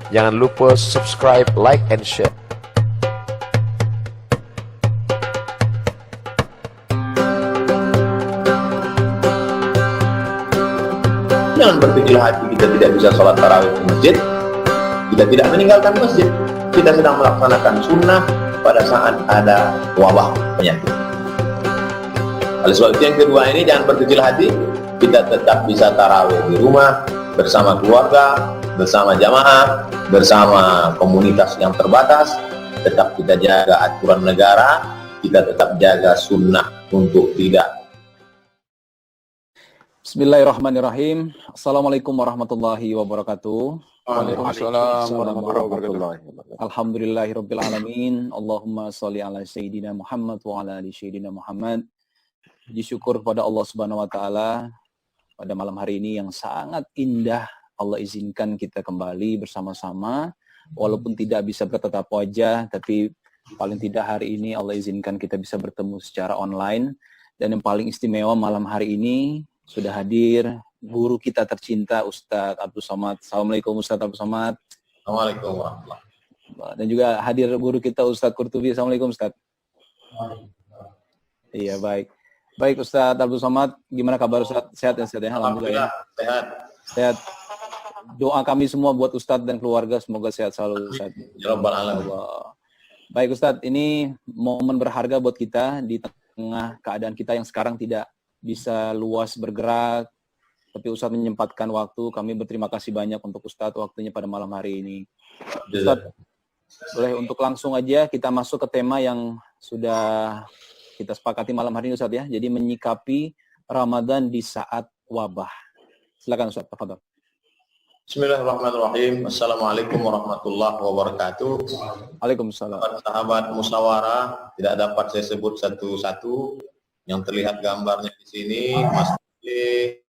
Jangan lupa subscribe, like, and share. Jangan berkecil hati kita tidak bisa sholat tarawih di masjid. Kita tidak meninggalkan masjid. Kita sedang melaksanakan sunnah pada saat ada wabah penyakit. Oleh sebab itu yang kedua ini, jangan berkecil hati. Kita tetap bisa tarawih di rumah bersama keluarga, bersama jamaah, bersama komunitas yang terbatas. Tetap kita jaga aturan negara. Kita tetap jaga sunnah untuk tidak. Bismillahirrahmanirrahim. Assalamualaikum warahmatullahi wabarakatuh. Waalaikumsalam warahmatullahi wabarakatuh. Alhamdulillahirabbil alamin. Allahumma sholli ala sayyidina Muhammad wa ala ali sayyidina Muhammad. Puji syukur kepada Allah Subhanahu wa taala pada malam hari ini yang sangat indah. Allah izinkan kita kembali bersama-sama walaupun tidak bisa bertatap wajah, tapi paling tidak hari ini Allah izinkan kita bisa bertemu secara online. Dan yang paling istimewa malam hari ini sudah hadir guru kita tercinta Ustadz Abdul Somad. Assalamualaikum Ustadz Abdul Somad. Assalamualaikum warahmatullahi wabarakatuh. Dan juga hadir guru kita Ustadz Qurtubi. Assalamualaikum Ustadz. Iya, baik. Baik Ustadz Abdul Somad, gimana kabar Ustadz? Sehat ya Ustadz ya? Alhamdulillah. Sehat. Sehat. Doa kami semua buat Ustadz dan keluarga semoga sehat selalu Ustadz. Ya Rabbal alamin. Baik Ustadz, ini momen berharga buat kita di tengah keadaan kita yang sekarang tidak bisa luas bergerak, tapi Ustadz menyempatkan waktu. Kami berterima kasih banyak untuk Ustadz waktunya pada malam hari ini. Ustadz, boleh untuk langsung aja kita masuk ke tema yang sudah kita sepakati malam hari ini Ustadz ya. Jadi menyikapi Ramadan di saat wabah. Silakan Ustadz, tafadhol. Bismillahirrahmanirrahim. Assalamualaikum warahmatullahi wabarakatuh. Waalaikumsalam. Sahabat musyawarah, tidak dapat saya sebut satu-satu. Yang terlihat gambarnya di sini, Mas Ade,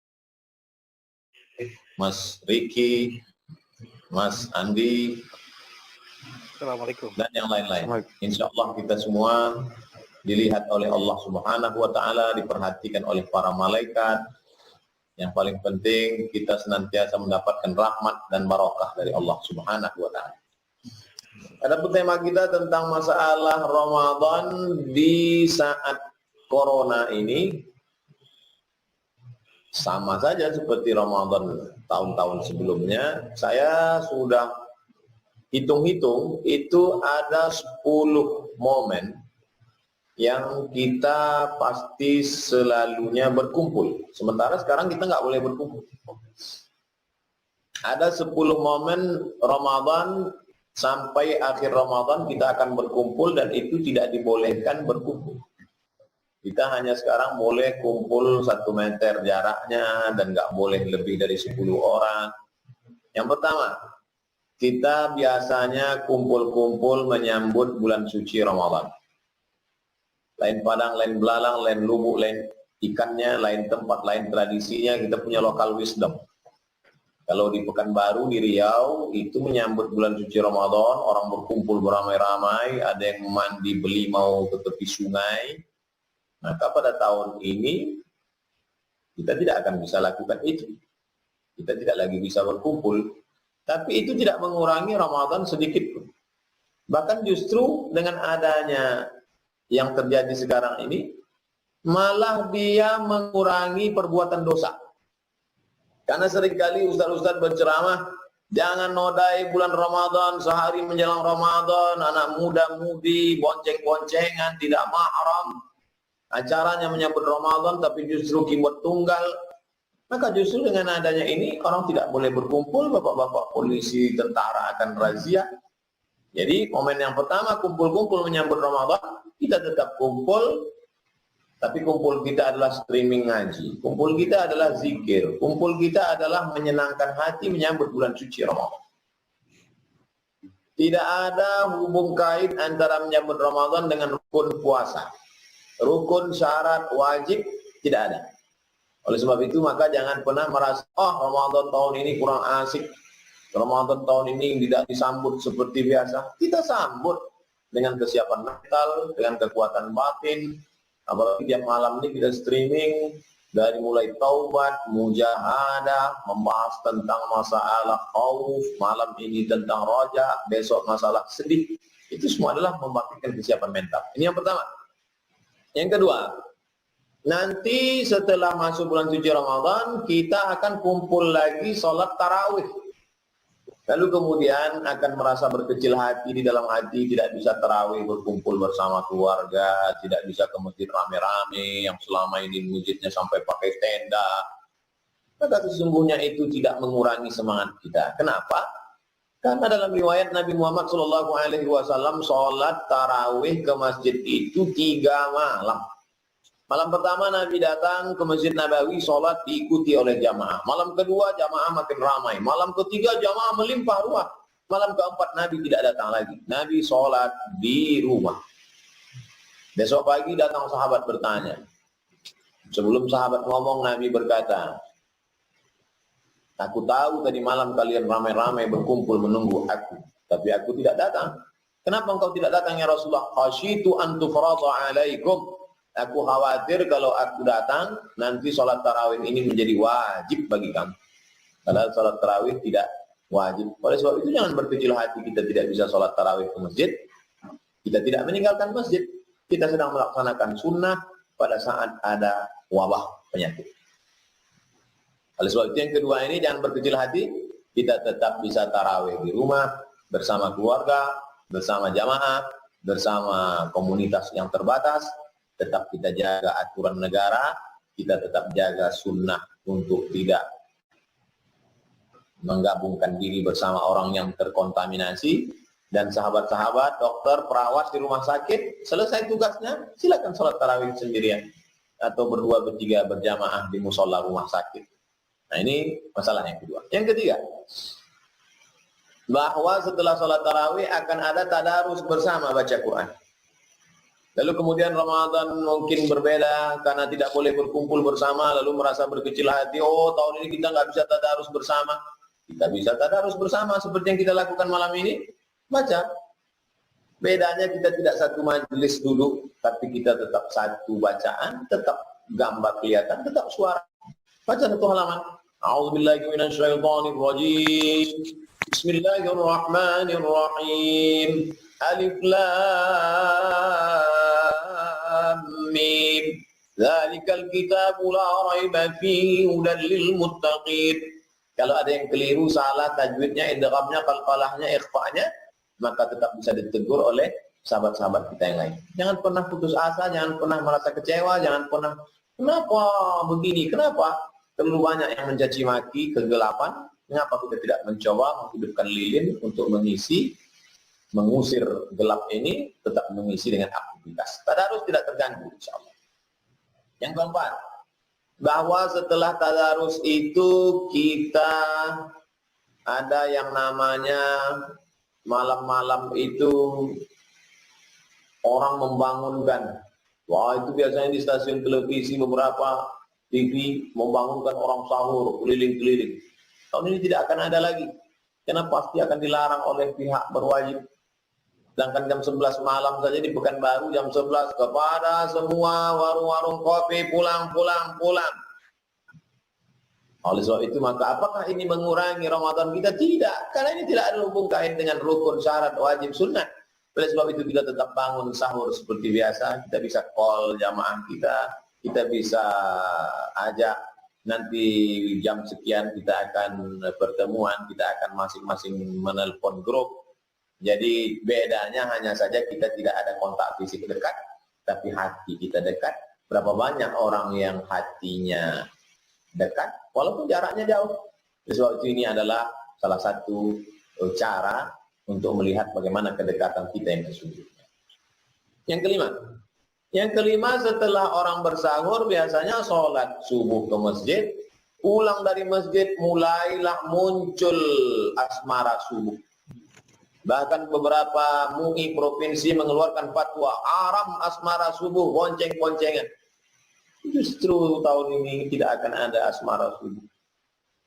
Mas Riki, Mas Andi, Assalamualaikum. dan yang lain-lain. Insya Allah kita semua dilihat oleh Allah Subhanahu wa Ta'ala, diperhatikan oleh para malaikat. Yang paling penting kita senantiasa mendapatkan rahmat dan barakah dari Allah Subhanahu wa Ta'ala. Adapun tema kita tentang masalah Ramadan di saat Corona ini sama saja seperti Ramadan tahun-tahun sebelumnya. Saya sudah hitung-hitung, itu ada 10 momen yang kita pasti selalunya berkumpul. Sementara sekarang kita nggak boleh berkumpul. Ada 10 momen Ramadan sampai akhir Ramadan kita akan berkumpul, dan itu tidak dibolehkan berkumpul. Kita hanya sekarang boleh kumpul 1 meter jaraknya dan nggak boleh lebih dari 10 orang. Yang pertama, kita biasanya kumpul-kumpul menyambut bulan suci Ramadan. Lain padang, lain belalang, lain lubuk, lain ikannya, lain tempat, lain tradisinya, kita punya local wisdom. Kalau di Pekanbaru, di Riau, itu menyambut bulan suci Ramadan, orang berkumpul beramai-ramai, ada yang mandi beli mau ke tepi sungai. Maka pada tahun ini kita tidak akan bisa lakukan itu. Kita tidak lagi bisa berkumpul. Tapi itu tidak mengurangi Ramadan sedikit pun. Bahkan justru dengan adanya yang terjadi sekarang ini, malah dia mengurangi perbuatan dosa. Karena seringkali ustaz-ustaz berceramah, jangan nodai bulan Ramadan, sehari menjelang Ramadan, anak muda-mudi, bonceng-boncengan, tidak mahram. Acaranya menyambut Ramadan tapi justru keyboard tunggal. Maka justru dengan adanya ini orang tidak boleh berkumpul, bapak-bapak polisi, tentara akan razia. Jadi momen yang pertama kumpul-kumpul menyambut Ramadan, kita tetap kumpul, tapi kumpul kita adalah streaming ngaji. Kumpul kita adalah zikir. Kumpul kita adalah menyenangkan hati menyambut bulan suci Ramadan. Tidak ada hubung kait antara menyambut Ramadan dengan rukun puasa. Rukun, syarat, wajib tidak ada. Oleh sebab itu maka jangan pernah merasa, Ramadan tahun ini kurang asik, Ramadan tahun ini tidak disambut seperti biasa. Kita sambut dengan kesiapan mental, dengan kekuatan batin. Apalagi tiap malam ini kita streaming, Dari mulai taubat, mujahadah, membahas tentang masalah khauf, malam ini tentang roja, besok masalah sedih. Itu semua adalah membangkitkan kesiapan mental. Ini yang pertama. Yang kedua, nanti setelah masuk bulan suci Ramadan, kita akan kumpul lagi sholat tarawih. Lalu kemudian akan merasa berkecil hati di dalam hati, tidak bisa tarawih berkumpul bersama keluarga, tidak bisa ke masjid rame-rame yang selama ini masjidnya sampai pakai tenda. Maka sesungguhnya itu tidak mengurangi semangat kita. Kenapa? Karena dalam riwayat Nabi Muhammad SAW sholat tarawih ke masjid itu 3 malam. Malam pertama Nabi datang ke Masjid Nabawi, sholat diikuti oleh jamaah. Malam kedua jamaah makin ramai. Malam ketiga jamaah melimpah ruah. Malam keempat Nabi tidak datang lagi. Nabi sholat di rumah. Besok pagi datang sahabat bertanya. Sebelum sahabat ngomong, Nabi berkata, aku tahu tadi malam kalian ramai-ramai berkumpul menunggu aku. Tapi aku tidak datang. Kenapa engkau tidak datang ya Rasulullah? Khasyitu an tufrada alaikum. Aku khawatir kalau aku datang, nanti sholat tarawih ini menjadi wajib bagi kamu. Padahal sholat tarawih tidak wajib. Oleh sebab itu jangan berkecil hati kita tidak bisa sholat tarawih ke masjid. Kita tidak meninggalkan masjid. Kita sedang melaksanakan sunnah pada saat ada wabah penyakit. Oleh sebab itu yang kedua ini jangan berkecil hati. Kita tetap bisa tarawih di rumah, bersama keluarga, bersama jamaah, bersama komunitas yang terbatas. Tetap kita jaga aturan negara, kita tetap jaga sunnah untuk tidak menggabungkan diri bersama orang yang terkontaminasi. Dan sahabat-sahabat, dokter, perawat di rumah sakit, selesai tugasnya, silakan sholat tarawih sendirian. Atau berdua, bertiga, berjamaah di musola rumah sakit. Nah ini masalah yang kedua. Yang ketiga, bahwa setelah sholat tarawih akan ada tadarus bersama baca Quran. Lalu kemudian Ramadan mungkin berbeda karena tidak boleh berkumpul bersama, lalu merasa berkecil hati, oh tahun ini kita nggak bisa tadarus bersama. Kita bisa tadarus bersama seperti yang kita lakukan malam ini, baca. Bedanya kita tidak satu majelis duduk, tapi kita tetap satu bacaan, tetap gambar kelihatan, tetap suara. Baca satu halaman. A'udzubillahi minasyaitonirrajim. Bismillahirrahmanirrahim. Alif Lam Mim. Dzalikal kitabu la raiba fihi hudan lil muttaqin. Kalau ada yang keliru, salah tajwidnya, idghamnya, qalqalahnya, ikhfa'nya, maka tetap bisa ditegur oleh sahabat-sahabat kita yang lain. Jangan pernah putus asa, jangan pernah merasa kecewa, jangan pernah kenapa begini, kenapa terlalu banyak yang mencaci maki kegelapan. Mengapa kita tidak mencoba menghidupkan lilin untuk mengusir gelap ini, tetap mengisi dengan aktivitas. Tadarus tidak terganggu, insyaallah. Yang keempat, bahwa setelah tadarus itu kita ada yang namanya malam-malam itu orang membangunkan. Wah, itu biasanya di stasiun televisi beberapa TV membangunkan orang sahur keliling-keliling. Tahun ini tidak akan ada lagi. Karena pasti akan dilarang oleh pihak berwajib. Sedangkan jam 11 malam saja di Pekanbaru jam 11 kepada semua warung-warung kopi pulang. Oleh sebab itu maka apakah ini mengurangi Ramadan kita? Tidak. Karena ini tidak ada hubung kait dengan rukun, syarat, wajib, sunnah. Oleh sebab itu kita tetap bangun sahur seperti biasa. Kita bisa call jamaah kita bisa ajak nanti jam sekian kita akan pertemuan, kita akan masing-masing menelpon grup. Jadi bedanya hanya saja kita tidak ada kontak fisik dekat, tapi hati kita dekat. Berapa banyak orang yang hatinya dekat, walaupun jaraknya jauh. Sebab itu ini adalah salah satu cara untuk melihat bagaimana kedekatan kita yang sesungguhnya. Yang kelima setelah orang bersahur biasanya sholat subuh ke masjid, pulang dari masjid mulailah muncul asmara subuh. Bahkan beberapa MUI provinsi mengeluarkan fatwa haram asmara subuh, bonceng-boncengan. Justru tahun ini tidak akan ada asmara subuh.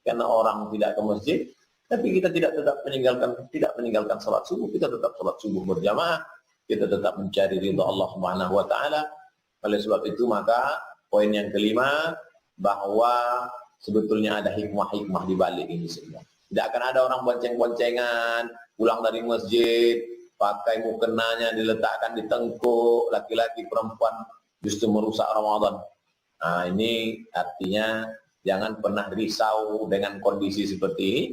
Karena orang tidak ke masjid, tapi kita tidak meninggalkan salat subuh, kita tetap salat subuh berjamaah, kita tetap mencari ridha Allah Subhanahu wa taala. Oleh sebab itu maka poin yang kelima, bahwa sebetulnya ada hikmah-hikmah di balik ini semua. Tidak akan ada orang bonceng-boncengan, pulang dari masjid, pakai mukenanya diletakkan di tengkuk, laki-laki perempuan justru merusak Ramadan. Nah, ini artinya jangan pernah risau dengan kondisi seperti ini,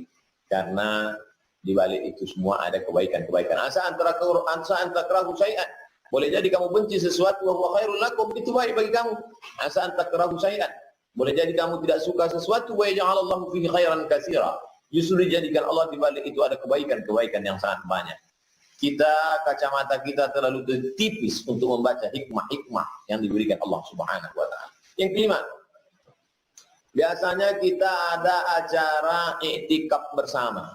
karena di balik itu semua ada kebaikan-kebaikan. Asa antara kerahu syai'an. Boleh jadi kamu benci sesuatu, wa huwa khairul lakum, itu baik bagi kamu. Asa antara kerahu syai'an. Boleh jadi kamu tidak suka sesuatu, wa yaj'alallahu fihi khairan katsira. Justru dijadikan Allah di balik itu ada kebaikan-kebaikan yang sangat banyak. Kacamata kita terlalu tipis untuk membaca hikmah-hikmah yang diberikan Allah Subhanahu wa taala. Yang kelima, biasanya kita ada acara i'tikaf bersama.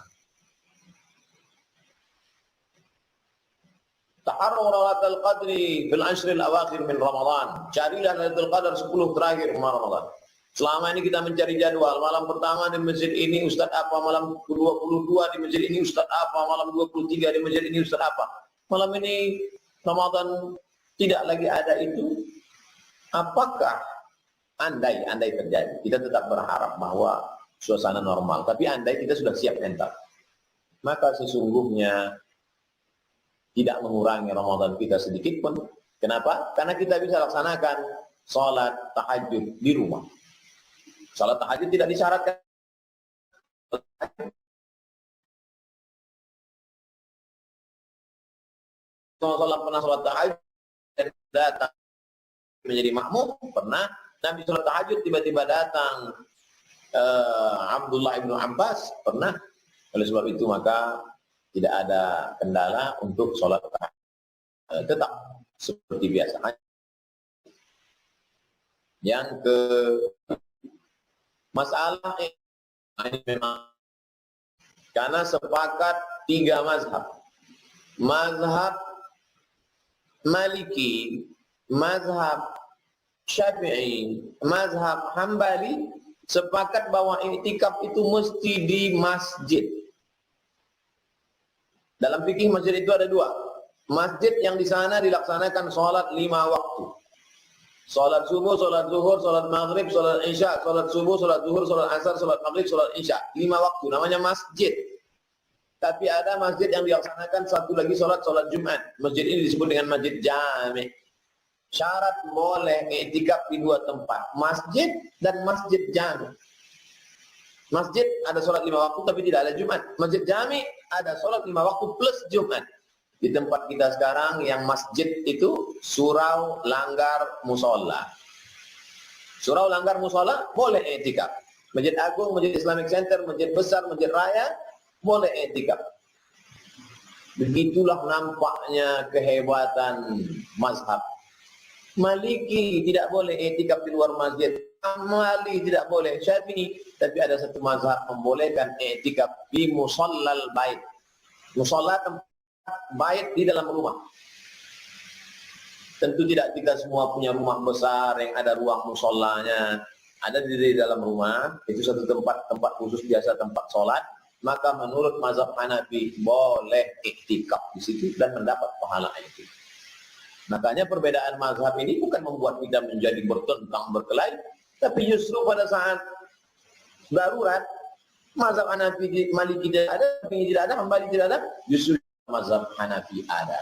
Taharraw lailatul qadri fil ashril awakhir min Ramadan. Carilah Lailatul Qadar 10 terakhir Ramadan. Selama ini kita mencari jadwal, malam pertama di masjid ini Ustaz apa, malam ke-22 di masjid ini Ustaz apa, malam 23 di masjid ini Ustaz apa. Malam ini Ramadan tidak lagi ada itu. Apakah andai terjadi, kita tetap berharap bahwa suasana normal, tapi andai kita sudah siap mental, maka sesungguhnya tidak mengurangi Ramadan kita sedikit pun. Kenapa? Karena kita bisa laksanakan sholat tahajud di rumah. Sholat tahajud tidak disyaratkan. Sholat tahajud dan datang menjadi makmum, pernah Nabi sholat tahajud tiba-tiba datang Abdullah ibnu Abbas, pernah. Oleh sebab itu maka tidak ada kendala untuk sholat tahajud, tetap seperti biasa. Yang ke masalah ini memang karena sepakat 3 mazhab. Mazhab Maliki, mazhab Syafi'i, mazhab Hambali sepakat bahwa i'tikaf itu mesti di masjid. Dalam fikih masjid itu ada 2. Masjid yang di sana dilaksanakan sholat 5 waktu. Sholat subuh, sholat zuhur, sholat maghrib, sholat isya, sholat subuh, sholat zuhur, sholat asar, sholat maghrib, sholat isya. 5 waktu, namanya masjid. Tapi ada masjid yang dilaksanakan satu lagi sholat Jumat. Masjid ini disebut dengan masjid jami'. Syarat boleh i'tikaf di 2 tempat, masjid dan masjid jami'. Masjid ada sholat 5 waktu tapi tidak ada Jumat. Masjid jami' ada sholat 5 waktu plus Jumat. Di tempat kita sekarang yang masjid itu surau, langgar, musola. Surau, langgar, musola boleh i'tikaf. Masjid Agung, Masjid Islamic Center, masjid besar, masjid raya boleh i'tikaf. Begitulah nampaknya kehebatan mazhab. Maliki tidak boleh i'tikaf di luar masjid. Hambali tidak boleh. Syafi'i, tapi ada satu mazhab membolehkan i'tikaf di musallal bait. Musalla tempat bait di dalam rumah. Tentu tidak kita semua punya rumah besar yang ada ruang musallanya. Ada di dalam rumah, itu satu tempat khusus biasa tempat sholat. Maka menurut mazhab Hanafi boleh iktikaf di situ dan mendapat pahala itu. Makanya perbedaan mazhab ini bukan membuat kita menjadi bertentang berkelahi, tapi justru pada saat darurat, mazhab Hanafi, Maliki tidak ada, Syafi'i tidak ada, Hambali tidak ada, justru mazhab Hanafi ada.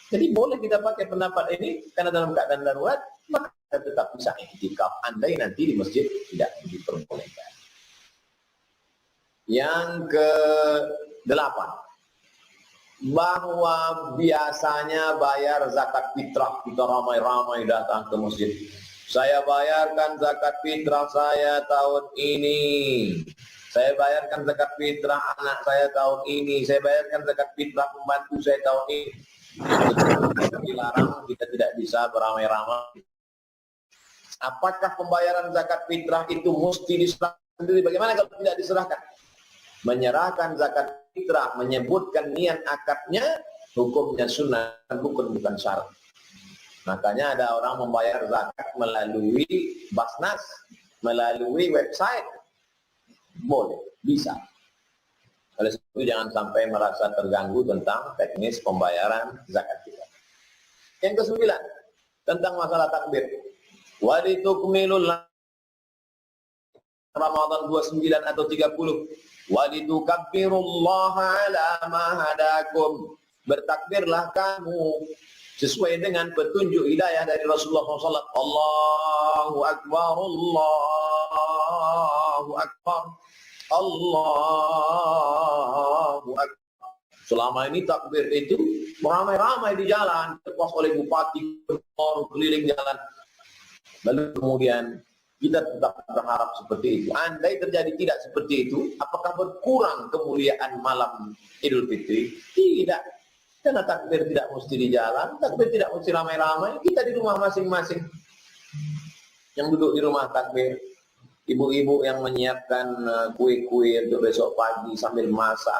Jadi boleh kita pakai pendapat ini karena dalam keadaan darurat, maka kita tetap bisa iktikaf andai nanti di masjid tidak diperbolehkan. Yang ke-8, bahwa biasanya bayar zakat fitrah, kita ramai-ramai datang ke masjid. Saya bayarkan zakat fitrah saya tahun ini. Saya bayarkan zakat fitrah anak saya tahun ini. Saya bayarkan zakat fitrah pembantu saya tahun ini. Kita dilarang, kita tidak bisa beramai-ramai. Apakah pembayaran zakat fitrah itu mesti diserahkan sendiri? Bagaimana kalau tidak diserahkan? Menyerahkan zakat fitrah, menyebutkan niat akadnya, hukumnya sunnah, bukan syarat. Makanya ada orang membayar zakat melalui Basnas, melalui website. Boleh, bisa. Oleh sebab itu jangan sampai merasa terganggu tentang teknis pembayaran zakat fitrah. Yang ke-9, tentang masalah takbir. Wa litukmilul Ramadan 29 atau 30. Walitukabbirullaha ala ma hadakum. Bertakbirlah kamu sesuai dengan petunjuk hidayah dari Rasulullah SAW. Allahu Akbar, Allahu Akbar, Allahu Akbar. Selama ini takbir itu ramai-ramai di jalan, terpas oleh bupati, keliling jalan. Lalu kemudian kita tetap berharap seperti itu. Andai terjadi tidak seperti itu, apakah berkurang kemuliaan malam Idul Fitri? Tidak. Karena takbir tidak mesti di jalan, takbir tidak mesti ramai-ramai. Kita di rumah masing-masing. Yang duduk di rumah takbir. Ibu-ibu yang menyiapkan kue-kue untuk besok pagi sambil masak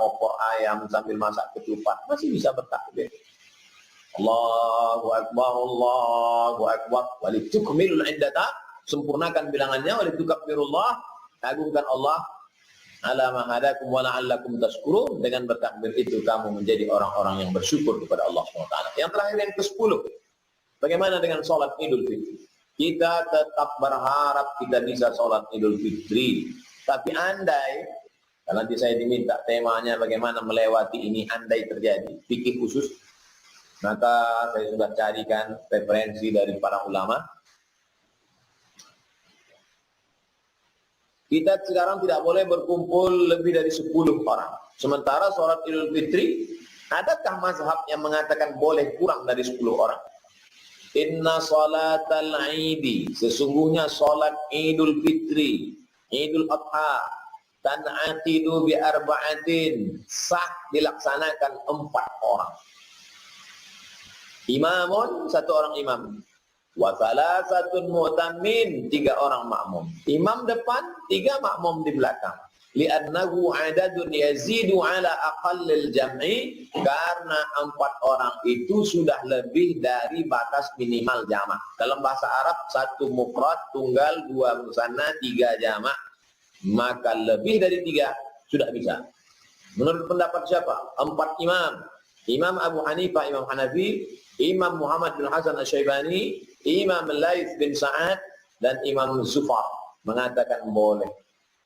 opor ayam, sambil masak ketupat, masih bisa bertakbir. Allahu Akbar, Allahu Akbar. Walitukmilul iddata, sempurnakan bilangannya. Walitukabbirullah, agungkan Allah. Ala ma hadakum wa la'allakum tashkurun. Dengan bertakbir itu kamu menjadi orang-orang yang bersyukur kepada Allah SWT. Yang terakhir, yang ke-10. Bagaimana dengan sholat Idul Fitri? Kita tetap berharap kita bisa sholat Idul Fitri. Tapi andai, nanti saya diminta temanya bagaimana melewati ini andai terjadi, fikih khusus, maka saya sudah carikan referensi dari para ulama. Kita sekarang tidak boleh berkumpul lebih dari 10 orang. Sementara sholat Idul Fitri, adakah mazhab yang mengatakan boleh kurang dari 10 orang? Inna salatal Aidi, sesungguhnya sholat Idul Fitri, Idul Adha, tan'aqidu bi arba'atin, sah dilaksanakan 4 orang. Imamun, 1 orang imam. Wa salasatun mu'tamin, 3 orang makmum. Imam depan, 3 makmum di belakang. Li'annahu adadun yazidu ala aqallil jam'i, karena 4 orang itu sudah lebih dari batas minimal jamak. Dalam bahasa Arab 1 mufrad, tunggal, 2 musanna, 3 jamak. Maka lebih dari 3 sudah bisa. Menurut pendapat siapa? 4 imam. Imam Abu Hanifah, Imam Hanafi, Imam Muhammad bin Hasan Asy-Syaibani, Imam Laits bin Sa'ad, dan Imam Zufar mengatakan boleh.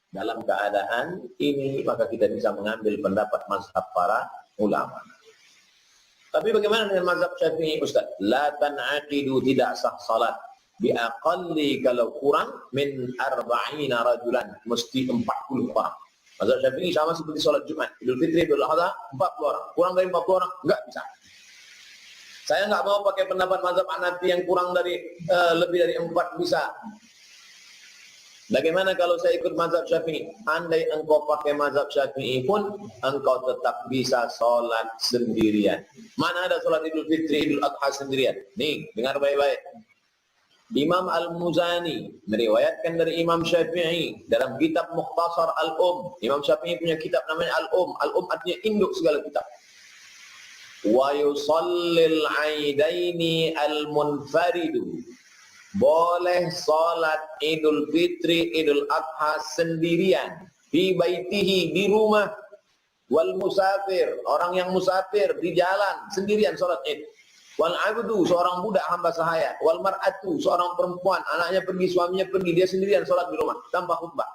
Dalam keadaan ini maka kita bisa mengambil pendapat mazhab para ulama. Tapi bagaimana dengan mazhab Syafi'i, Ustaz? La tan'aqidu, tidak sah salat bi aqalli, kalau kurang min 40 rajulan, mesti 40 orang. Mazhab Syafi'i sama seperti salat Jumat, Idul Fitri, Idul Adha, 40 orang. Kurang dari 40 orang enggak bisa. Saya nggak mau pakai pendapat mazhab Hanafi yang kurang dari lebih dari 4 bisa. Bagaimana kalau saya ikut mazhab Syafi'i? Andai engkau pakai mazhab Syafi'i pun, engkau tetap bisa sholat sendirian. Mana ada sholat Idul Fitri, Idul Adha sendirian? Nih, dengar baik-baik. Imam Al-Muzani meriwayatkan dari Imam Syafi'i dalam kitab Mukhtasar Al-Um. Imam Syafi'i punya kitab namanya Al-Um. Al-Um artinya induk segala kitab. Wa yusallil aidaini al-munfaridu, boleh salat Idul Fitri, Idul Adha sendirian, di baitihi, di rumah, wal musafir, orang yang musafir di jalan sendirian salat Id, wal abdu, seorang budak hamba sahaya, wal mar'atu, seorang perempuan, anaknya pergi, suaminya pergi, dia sendirian salat di rumah tanpa khutbah.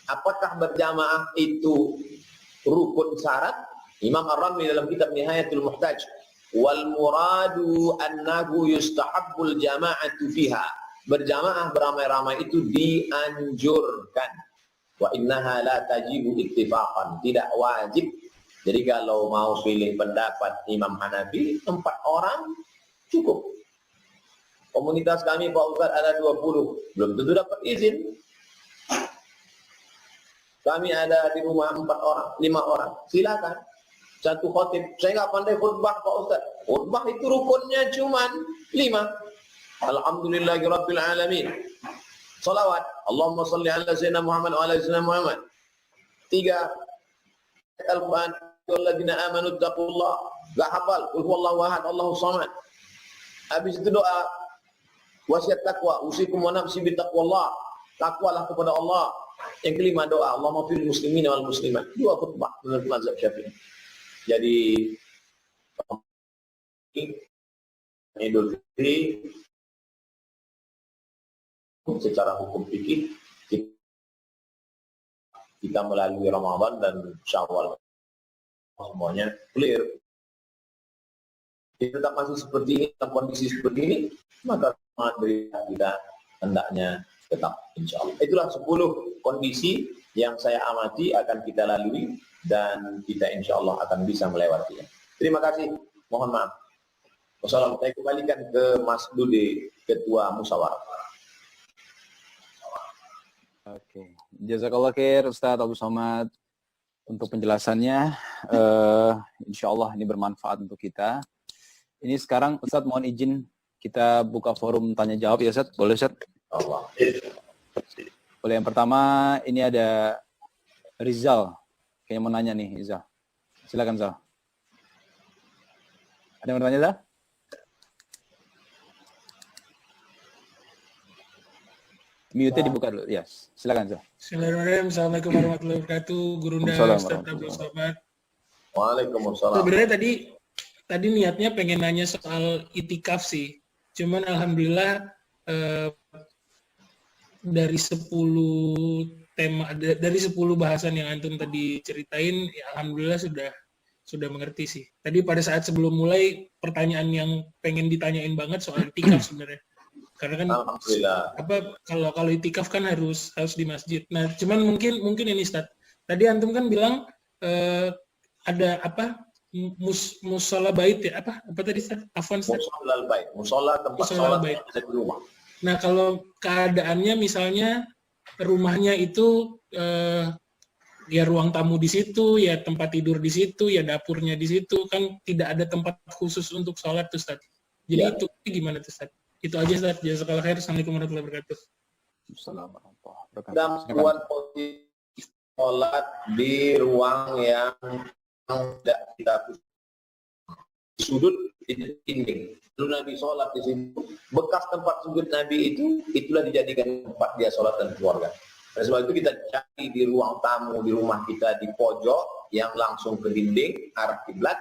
Apakah berjamaah itu rukun syarat? Imam Ar-Ramli dalam kitab Nihayatul Muhtaj, wal muradu annahu yustahabbul jama'atu fiha, berjamaah beramai-ramai itu dianjurkan. Wa innaha la tajibu ittifaqan, tidak wajib. Jadi kalau mau pilih pendapat Imam Hanafi, 4 orang cukup. Komunitas kami Pak Ustaz ada 20, belum tentu dapat izin. Kami ada di rumah 4 orang, 5 orang, silakan. Satu khotib, saya nggak pandai khutbah Pak Ustaz. Khutbah itu rukunnya cuman 5. Alhamdulillahirabbil alamin. Salawat, Allahumma shalli ala sayyidina Muhammad wa ala sayyidina Muhammad. 3. Al-Quran, walladzina amanu taqullah. Enggak hafal, qul huwallahu ahad, Allahus samad. Habis itu doa wasiat takwa, usikum wa nafsi bi taqwallah. Takwalah kepada Allah. Yang kelima doa, Allahumma fil muslimin wal muslimat. 2 khutbah menurut mazhab Syafi'i. Jadi Idul Fitri secara hukum fikih kita melalui Ramadan dan Syawal semuanya clear. Kita tetap masih seperti ini, dalam kondisi seperti ini, maka kita hendaknya tetap insya Allah. Itulah 10 kondisi yang saya amati akan kita lalui dan kita insya Allah akan bisa melewatinya. Terima kasih. Mohon maaf. Wassalamualaikum. Saya kembalikan ke Mas Dude, Ketua Musyawarah. Oke, jazakallah khair Ustaz Abu Somad untuk penjelasannya. Insya Allah ini bermanfaat untuk kita. Ini sekarang Ustaz mohon izin kita buka forum tanya jawab ya Ustaz. Boleh Ustaz? Allah. Boleh, yang pertama ini ada Rizal. Kayaknya mau nanya nih Rizal. Silakan Zal. Ada yang mau tanya Zal? Mute dibuka dulu. Yes. Silakan Zal. Bismillahirrahmanirrahim. Assalamualaikum warahmatullahi wabarakatuh. Gurunda Ustaz Abdul Somad. Waalaikumsalam. Sebenarnya tadi niatnya pengen nanya soal itikaf sih. Cuman alhamdulillah dari 10 tema, dari 10 bahasan yang antum tadi ceritain, ya alhamdulillah sudah mengerti sih. Tadi pada saat sebelum mulai pertanyaan yang pengen ditanyain banget soal itikaf sebenarnya. Karena kan kalau itikaf kan harus di masjid. Nah, cuman mungkin ini Ustaz. Tadi antum kan bilang ada apa? Musola bait ya, apa tadi Ustaz? Afwan Ustaz. Musola bait. Musola tempat sholat yang ada di rumah. Nah, kalau keadaannya misalnya rumahnya itu ya ruang tamu di situ, ya tempat tidur di situ, ya dapurnya di situ, kan tidak ada tempat khusus untuk sholat tuh Ustaz. Jadi Ya. itu gimana tuh Ustaz? Itu aja Ustaz. Jazakallahu khair. Assalamualaikum warahmatullahi wabarakatuh. Assalamualaikum warahmatullahi wabarakatuh. Dan buat posisi sholat di ruang yang tidak kita sudut itu dinding. Lalu Nabi sholat di situ, bekas tempat sujud Nabi itulah dijadikan tempat dia sholat dan keluarga. Dan sebab itu kita cari di ruang tamu di rumah kita di pojok yang langsung ke dinding arah kiblat,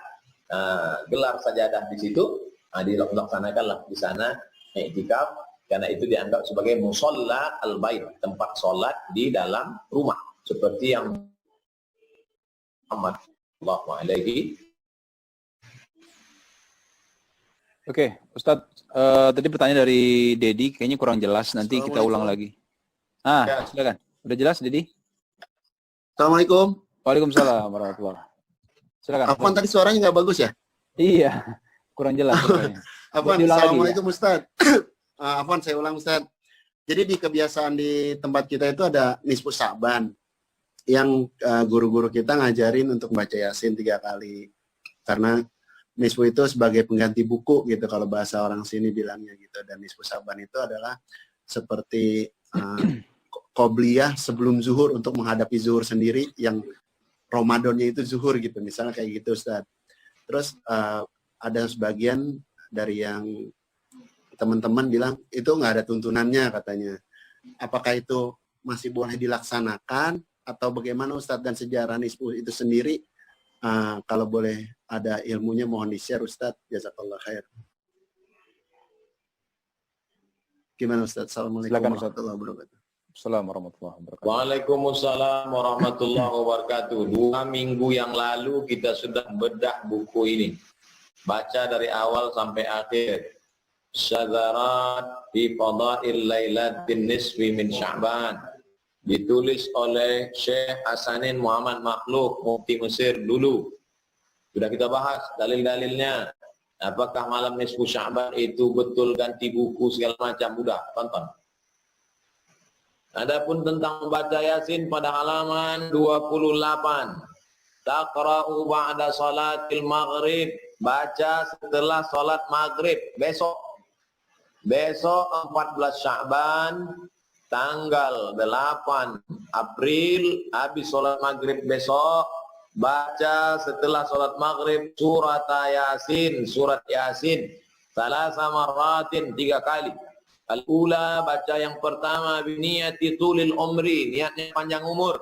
gelar sajadah di situ, dilaksanakanlah di sana i'tikaf, karena itu dianggap sebagai musolla al-bait, tempat sholat di dalam rumah, seperti yang Muhammad sallallahu alaihi. Oke, Ustadz, tadi pertanyaan dari Dedi, kayaknya kurang jelas, nanti kita ulang lagi. Ya. Silakan. Udah jelas, Dedi? Assalamualaikum. Waalaikumsalam warahmatullahi wabarakatuh. Silakan. Afwan, tadi suaranya nggak bagus ya? Iya, kurang jelas. Afwan, Diulang lagi, Assalamualaikum Ustaz. Afwan, saya ulang Ustaz. Jadi di kebiasaan di tempat kita itu ada Nisfu Sya'ban yang guru-guru kita ngajarin untuk baca Yasin 3 kali. Karena Nisfu itu sebagai pengganti buku gitu kalau bahasa orang sini bilangnya gitu. Dan Nisfu Sya'ban itu adalah seperti qobliyah sebelum zuhur untuk menghadapi zuhur sendiri yang Ramadannya itu zuhur gitu. Misalnya kayak gitu Ustaz. Terus ada sebagian dari yang teman-teman bilang itu nggak ada tuntunannya katanya. Apakah itu masih boleh dilaksanakan atau bagaimana Ustadz, dan sejarah Nisfu itu sendiri kalau boleh ada ilmunya mohon di-share Ustadz. Jazakallah khair. Gimana Ustadz? Assalamualaikum warahmatullahi wabarakatuh. Assalamualaikum warahmatullahi wabarakatuh. Waalaikumsalam warahmatullahi wabarakatuh. 2 minggu yang lalu kita sudah bedah buku ini. Baca dari awal sampai akhir. Syadzarat fi Fadail Lailatin Nisfi min Sya'ban. Ditulis oleh Syekh Hasanin Muhammad Makhluk, Mufti Mesir dulu. Sudah kita bahas dalil-dalilnya. Apakah malam Nisfu Sya'ban itu betul ganti buku segala macam? Udah, tonton. Adapun tentang membaca Yasin pada halaman 28. Taqra'u ba'da salatil maghrib. Baca setelah salat maghrib. Besok 14 Sya'ban, tanggal 8 April, habis salat maghrib besok, baca setelah salat maghrib surat Yasin. Salasa marratin, 3 kali. Al-ula, baca yang pertama biniyati tulil umri, niatnya panjang umur.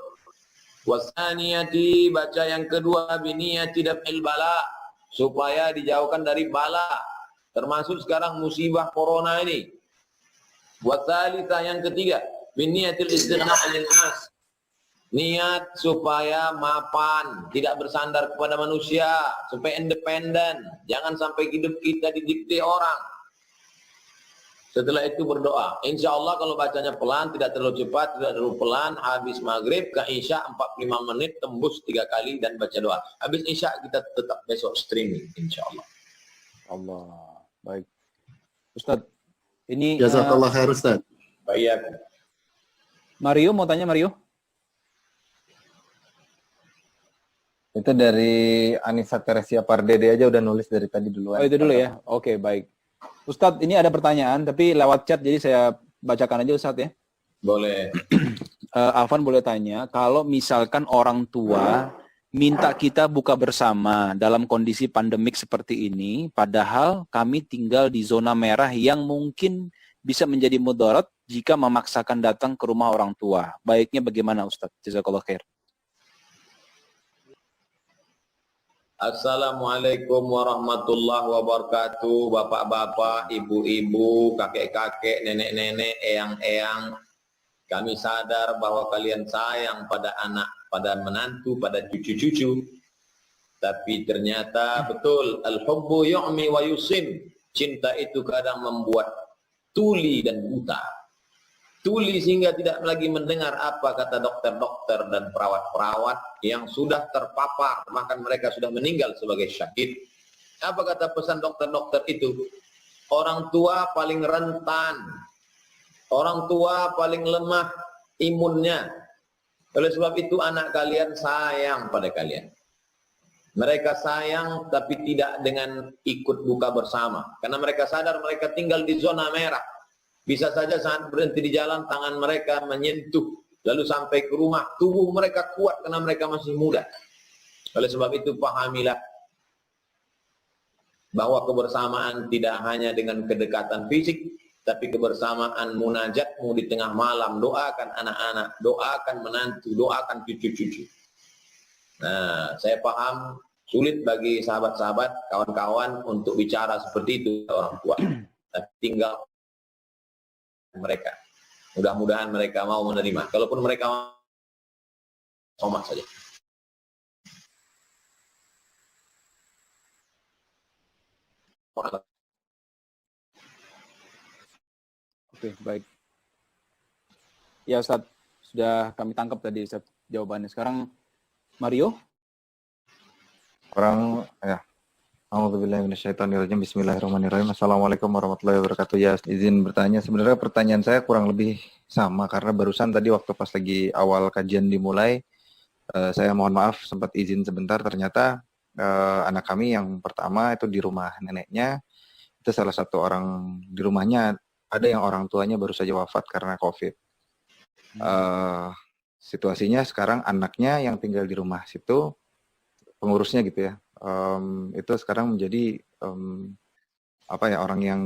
Wasaniyati, baca yang kedua biniyati daf'il bala, supaya dijauhkan dari bala, termasuk sekarang musibah corona ini. Wa tsalitsah, yang ketiga, min niyatil istighna 'anil nas. Niat supaya mapan, tidak bersandar kepada manusia, supaya independen. Jangan sampai hidup kita didikte orang. Setelah itu berdoa. Insya Allah kalau bacanya pelan, tidak terlalu cepat, tidak terlalu pelan, habis maghrib ke isya 45 menit, tembus 3 kali dan baca doa. Habis isya kita tetap besok streaming, insya Allah. Allah. Baik. Ustadz, ini Jazakallah khair Ustaz. Baik. Mario mau tanya, Mario? Itu dari Anissa Teresia Pardede aja udah nulis dari tadi duluan. Oh, itu dulu ya. Oke, baik. Ustadz, ini ada pertanyaan tapi lewat chat, jadi saya bacakan aja Ustadz ya. Boleh. Afwan boleh tanya, kalau misalkan orang tua minta kita buka bersama dalam kondisi pandemik seperti ini, padahal kami tinggal di zona merah yang mungkin bisa menjadi mudarat jika memaksakan datang ke rumah orang tua. Baiknya bagaimana Ustadz? Jazakallah khair. Assalamualaikum warahmatullahi wabarakatuh. Bapak-bapak, ibu-ibu, kakek-kakek, nenek-nenek, eyang-eyang. Kami sadar bahwa kalian sayang pada anak, pada menantu, pada cucu-cucu. Tapi ternyata betul, al-hubbu yu'mi wa yusim. Cinta itu kadang membuat tuli dan buta. Tuli sehingga tidak lagi mendengar apa kata dokter-dokter dan perawat-perawat yang sudah terpapar, bahkan mereka sudah meninggal sebagai syahid. Apa kata pesan dokter-dokter itu? Orang tua paling rentan, orang tua paling lemah imunnya. Oleh sebab itu anak kalian sayang pada kalian. Mereka sayang tapi tidak dengan ikut buka bersama. Karena mereka sadar mereka tinggal di zona merah. Bisa saja saat berhenti di jalan, tangan mereka menyentuh. Lalu sampai ke rumah, tubuh mereka kuat karena mereka masih muda. Oleh sebab itu pahamilah bahwa kebersamaan tidak hanya dengan kedekatan fisik, tapi kebersamaan munajatmu di tengah malam. Doakan anak-anak, doakan menantu, doakan cucu-cucu. Nah, saya paham sulit bagi sahabat-sahabat, kawan-kawan untuk bicara seperti itu ke orang tua. Tapi tinggal mereka. Mudah-mudahan mereka mau menerima. Kalaupun mereka mau, somat saja. Oke, baik. Ya Ustadz, sudah kami tangkap tadi Ustadz jawabannya. Sekarang Mario? Orang ya. A'udzubillahi minasyaitonirrajim. Bismillahirrahmanirrahim. Assalamualaikum warahmatullahi wabarakatuh. Ya, izin bertanya. Sebenarnya pertanyaan saya kurang lebih sama karena barusan tadi waktu pas lagi awal kajian dimulai, saya mohon maaf sempat izin sebentar. Ternyata anak kami yang pertama itu di rumah neneknya. Itu salah satu orang di rumahnya ada yang orang tuanya baru saja wafat karena COVID. Situasinya sekarang anaknya yang tinggal di rumah situ, pengurusnya gitu ya. Itu sekarang menjadi orang yang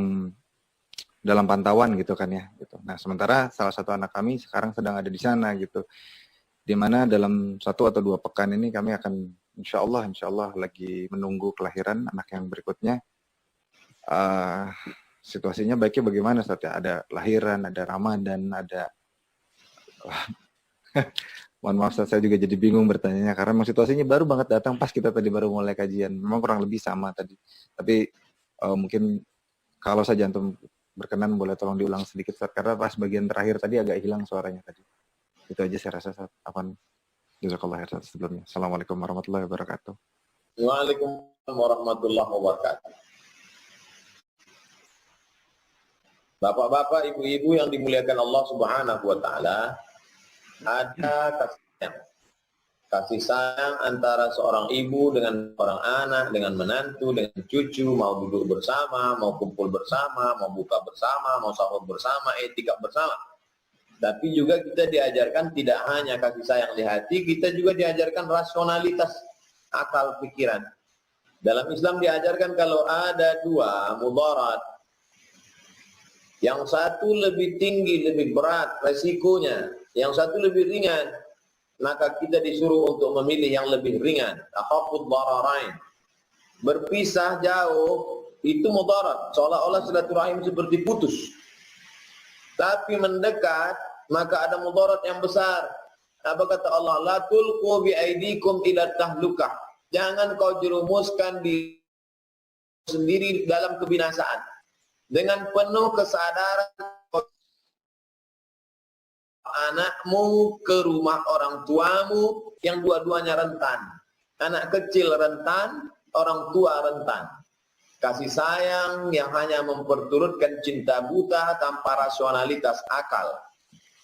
dalam pantauan gitu kan ya gitu. Nah, sementara salah satu anak kami sekarang sedang ada di sana gitu. Di mana dalam 1 atau 2 pekan ini kami akan insya Allah lagi menunggu kelahiran anak yang berikutnya. Situasinya baiknya bagaimana Ustaz ya? Ada lahiran, ada Ramadan, ada mohon maaf saya juga jadi bingung bertanya karena memang situasinya baru banget datang pas kita tadi baru mulai kajian. Memang kurang lebih sama tadi. Tapi mungkin kalau saja antum berkenan boleh tolong diulang sedikit Ustaz, karena pas bagian terakhir tadi agak hilang suaranya tadi. Itu aja saya rasa Ustaz. Apaan? Jazakallah khair Ustaz sebelumnya. Assalamualaikum warahmatullahi wabarakatuh. Waalaikumsalam warahmatullahi wabarakatuh. Bapak-bapak, ibu-ibu yang dimuliakan Allah Subhanahu wa taala, ada kasih sayang antara seorang ibu dengan seorang anak, dengan menantu, dengan cucu, mau duduk bersama, mau kumpul bersama, mau buka bersama, mau sahur bersama, etika bersama. Tapi juga kita diajarkan tidak hanya kasih sayang di hati, kita juga diajarkan rasionalitas akal pikiran. Dalam Islam diajarkan kalau ada 2 mudarat, yang satu lebih tinggi, lebih berat resikonya, yang satu lebih ringan, maka kita disuruh untuk memilih yang lebih ringan. Akhafud dararain. Berpisah jauh itu mudarat, seolah-olah silaturahim seperti putus. Tapi mendekat, maka ada mudarat yang besar. Apa kata Allah? La tulqu bi aidikum ila tahlukah. Jangan kau jerumuskan diri sendiri dalam kebinasaan. Dengan penuh kesadaran anakmu ke rumah orang tuamu yang dua-duanya rentan. Anak kecil rentan, orang tua rentan. Kasih sayang yang hanya memperturutkan cinta buta tanpa rasionalitas akal.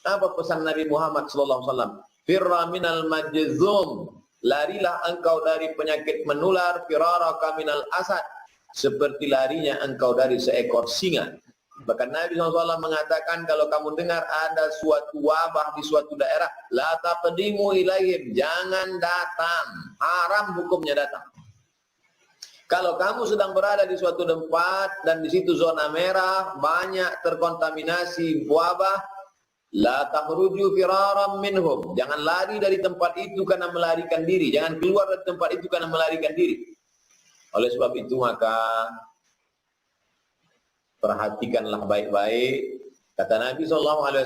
Apa pesan Nabi Muhammad SAW? Firra minal majzum. Larilah engkau dari penyakit menular. Firaraka minal asad. Seperti larinya engkau dari seekor singa. Bahkan Nabi SAW mengatakan kalau kamu dengar ada suatu wabah di suatu daerah, la taqdimu ilaihim, jangan datang. Haram hukumnya datang. Kalau kamu sedang berada di suatu tempat dan di situ zona merah, banyak terkontaminasi wabah, la takhruju firaram minhum. Jangan lari dari tempat itu karena melarikan diri. Jangan keluar dari tempat itu karena melarikan diri. Oleh sebab itu maka perhatikanlah baik-baik. Kata Nabi SAW,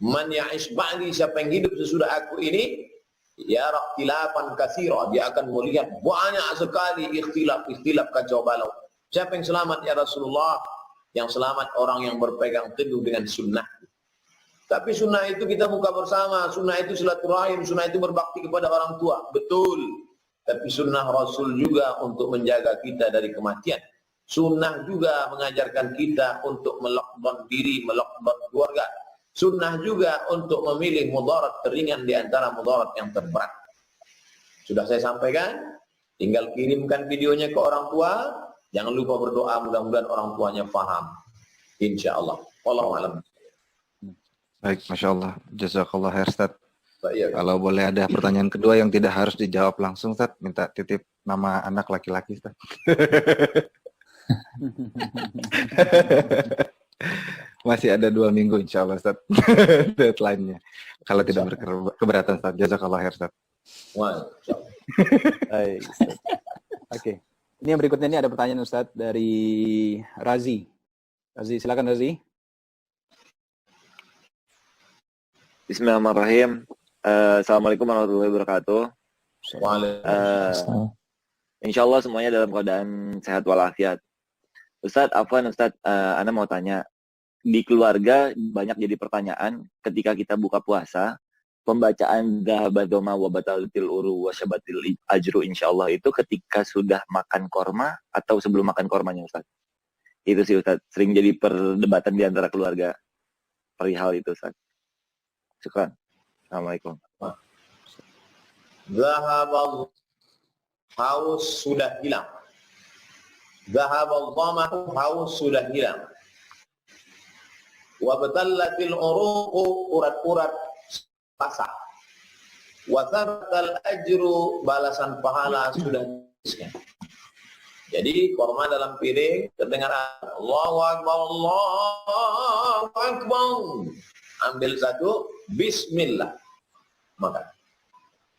man ya'ish ba'di, siapa yang hidup sesudah aku ini, ya ikhtilafan katsira, dia akan melihat banyak sekali ikhtilaf kacau balau. Siapa yang selamat ya Rasulullah? Yang selamat orang yang berpegang teguh dengan sunnah. Tapi sunnah itu kita buka bersama, sunnah itu silaturahim, sunnah itu berbakti kepada orang tua. Betul. Tapi sunnah Rasul juga untuk menjaga kita dari kematian. Sunnah juga mengajarkan kita untuk melockdown diri, melockdown keluarga. Sunnah juga untuk memilih mudarat teringan di antara mudarat yang terberat. Sudah saya sampaikan, tinggal kirimkan videonya ke orang tua. Jangan lupa berdoa, mudah-mudahan orang tuanya paham. Insya Allah. Wallahu a'lam. Baik, Masya Allah. Jazakallah khair, Ustaz. Baik. Kalau boleh ada pertanyaan kedua yang tidak harus dijawab langsung, Ustaz, minta titip nama anak laki-laki, Ustaz. Masih ada 2 minggu insya Allah, Ustaz. Deadline-nya. Kalau tidak berkeberatan, Ustaz. Jazakallah khair, Ustaz. Baik, Ustaz. Oke. Ini yang berikutnya ini ada pertanyaan, Ustaz, dari Razi. Razi, silakan Razi. Bismillahirrahmanirrahim. Assalamualaikum warahmatullahi wabarakatuh. Insya Allah semuanya dalam keadaan sehat walafiat. Ustadz, afwan Ustadz, Ana mau tanya. Di keluarga banyak jadi pertanyaan ketika kita buka puasa, pembacaan dhahabadoma wa batalatil uru wa syabatil ajru insya Allah itu ketika sudah makan korma atau sebelum makan kormanya Ustadz. Itu sih Ustadz, sering jadi perdebatan di antara keluarga perihal itu Ustadz. Syukran. Assalamualaikum. Zahabal haus sudah hilang. Zahabal dhamahu, haus sudah hilang. Wa batallatil uruqu, urat-urat basah. Wa thabatal ajru, balasan pahala sudah habiskan. Jadi korma dalam piring terdengar Allahu Akbar, Allahu Akbar. Ambil satu, bismillah. Makan.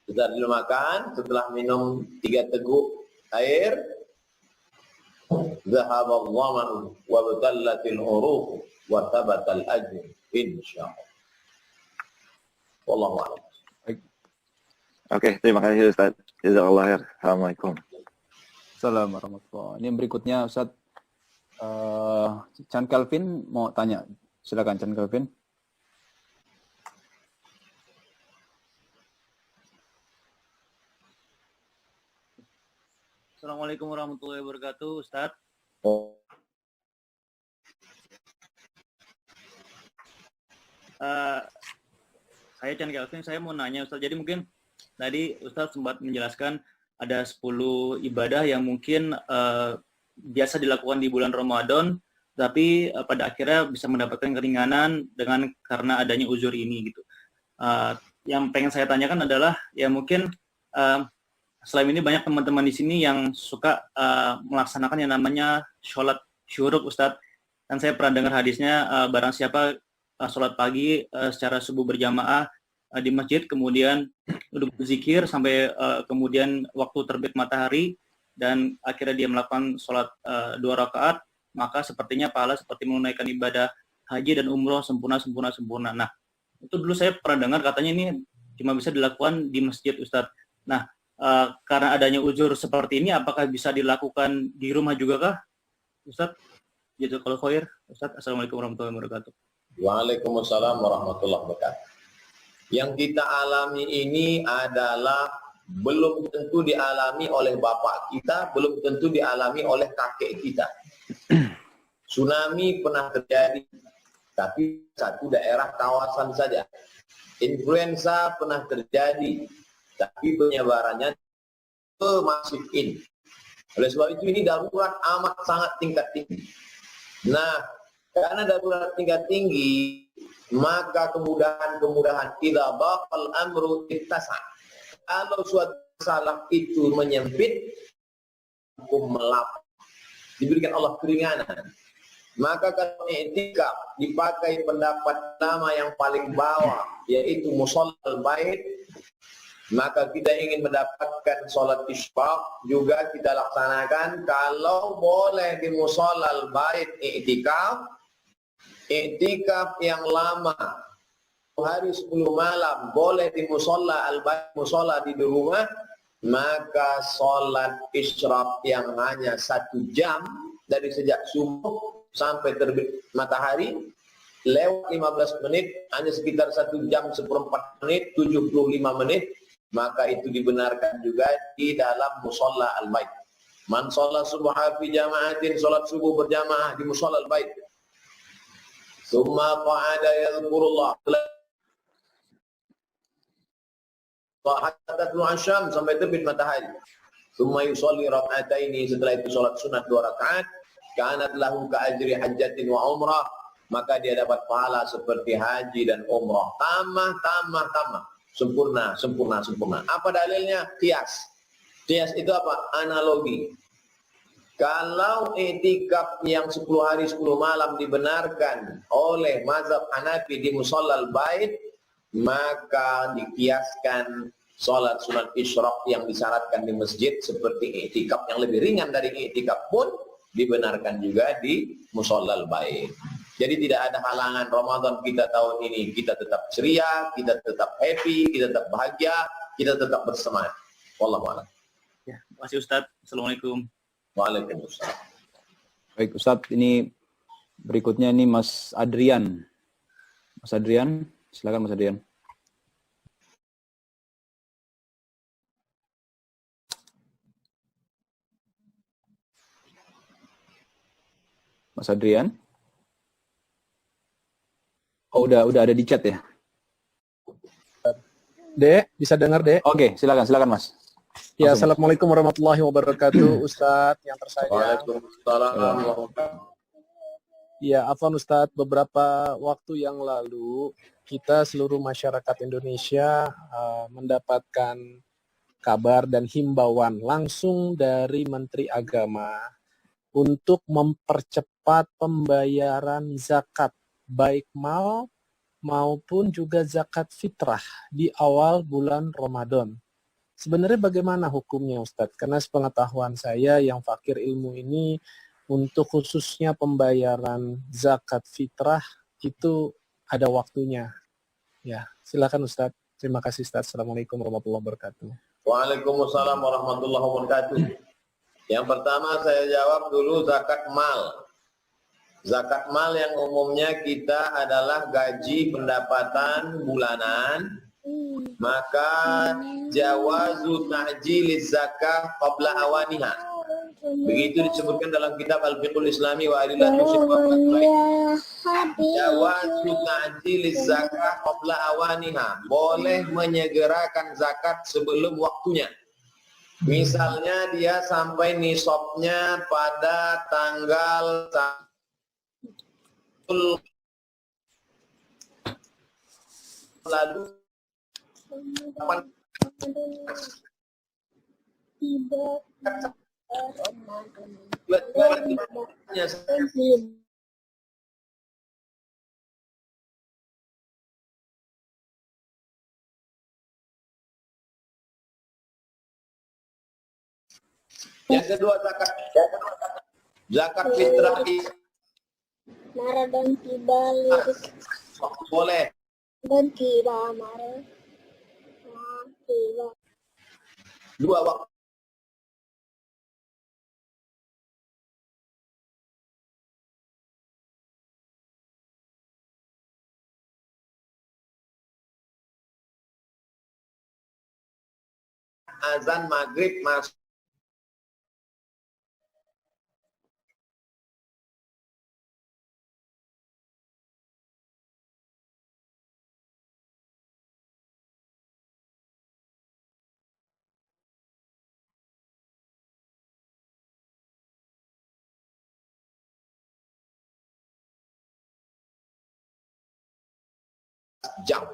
Sudah dulu makan, setelah minum 3 teguk air, zahabal dhama'u wa batallatil uruq wa thabatal ajr insyaallah. Wallahu a'lam. Oke, terima kasih Ustaz. Jazakallah khair. Assalamualaikum. Assalamualaikum warahmatullahi wabarakatuh. Ini yang berikutnya Ustaz, Chan Calvin mau tanya. Silakan Chan Calvin. Assalamualaikum warahmatullahi wabarakatuh, Ustadz. Saya Chan Kelvin, saya mau nanya Ustadz. Jadi mungkin tadi Ustadz sempat menjelaskan ada 10 ibadah yang mungkin biasa dilakukan di bulan Ramadan, tapi pada akhirnya bisa mendapatkan keringanan karena adanya uzur ini gitu. Yang pengen saya tanyakan adalah ya mungkin selain ini banyak teman-teman di sini yang suka melaksanakan yang namanya sholat syuruk, Ustadz. Dan saya pernah dengar hadisnya, barang siapa sholat pagi secara subuh berjamaah di masjid, kemudian duduk berzikir sampai kemudian waktu terbit matahari, dan akhirnya dia melakukan sholat 2 rakaat, maka sepertinya pahala seperti menunaikan ibadah haji dan umroh sempurna. Nah, itu dulu saya pernah dengar katanya ini cuma bisa dilakukan di masjid, Ustadz. Nah, karena adanya uzur seperti ini, apakah bisa dilakukan di rumah juga kah, Ustadz? Gitu kalau khair, Ustadz. Assalamualaikum warahmatullahi wabarakatuh. Waalaikumsalam warahmatullahi wabarakatuh. Yang kita alami ini adalah belum tentu dialami oleh bapak kita, belum tentu dialami oleh kakek kita. Tsunami pernah terjadi, tapi satu daerah kawasan saja. Influenza pernah terjadi, tapi penyebarannya masif ini. Oleh sebab itu ini darurat amat sangat tingkat tinggi. Nah, karena darurat tingkat tinggi, maka kemudahan idza baqal amru ittasa. Kalau suatu masalah itu menyempit, hukum melapang, diberikan Allah keringanan. Maka kalau i'tikaf dipakai pendapat nama yang paling bawah, yaitu musallal bait, maka kita ingin mendapatkan sholat isyraq juga kita laksanakan. Kalau boleh di musallal bait i'tikaf yang lama, hari 10 malam boleh di musalla al-bait, musalla di rumah, maka sholat isyraq yang hanya 1 jam dari sejak subuh sampai terbit matahari, lewat 15 menit, hanya sekitar 1 jam seperempat menit, 75 menit, maka itu dibenarkan juga di dalam musalla al-bait. Man sholla subha fi jama'atin, sholat subuh berjamaah di musalla al-bait. Summa qa'ada yadhkurullah hatta tatlu'a syams, sampai terbit matahari. Summa yusalli rak'ataini, setelah itu sholat sunat 2 rakaat. Kanat lahu ka'ajri hajjatin wa umrah, maka dia dapat pahala seperti haji dan umrah. Tamah. Sempurna. Apa dalilnya? Qiyas. Qiyas itu apa? Analogi. Kalau i'tikaf yang 10 hari 10 malam dibenarkan oleh mazhab Hanafi di musallal bait, maka dikiaskan sholat sunat isyraq yang disyaratkan di masjid seperti i'tikaf yang lebih ringan dari i'tikaf pun dibenarkan juga di musallal bait. Jadi tidak ada halangan Ramadan kita tahun ini, kita tetap ceria, kita tetap happy, kita tetap bahagia, kita tetap bersemangat. Wallahu a'lam. Ya, terima kasih Ustadz. Assalamualaikum. Waalaikumsalam. Baik Ustadz, ini berikutnya ini Mas Adrian. Mas Adrian, silakan Mas Adrian. Mas Adrian? Oh, udah ada di chat ya? Dek, bisa dengar, Dek? Oke, silakan Mas. Ya, Assalamualaikum warahmatullahi wabarakatuh, Ustadz yang tersayang. Waalaikumsalam. Ya, afwan Ustadz, beberapa waktu yang lalu kita seluruh masyarakat Indonesia mendapatkan kabar dan himbauan langsung dari Menteri Agama untuk mempercepat pembayaran zakat, baik mal maupun juga zakat fitrah di awal bulan Ramadan. Sebenarnya bagaimana hukumnya Ustadz? Karena sepengetahuan saya yang fakir ilmu ini, untuk khususnya pembayaran zakat fitrah itu ada waktunya. Ya, silakan Ustadz. Terima kasih Ustadz. Assalamualaikum warahmatullahi wabarakatuh. Waalaikumsalam warahmatullahi wabarakatuh. Yang pertama saya jawab dulu zakat mal. Zakat mal yang umumnya kita adalah gaji pendapatan bulanan, maka jawazu ta'jiliz zakah qabla awaniha. Begitu disebutkan dalam kitab Al-Fiqhul Islami wa Adillatus Sifat. Jawazu ta'jiliz zakah qabla awaniha. Boleh menyegerakan zakat sebelum waktunya. Misalnya dia sampai nisabnya pada tanggal lalu yang kedua zakat fitrah Mara dan tiba lirik Boleh. dan tiba mara. Tiba. 2 waktu. Azan maghrib masuk. Jam.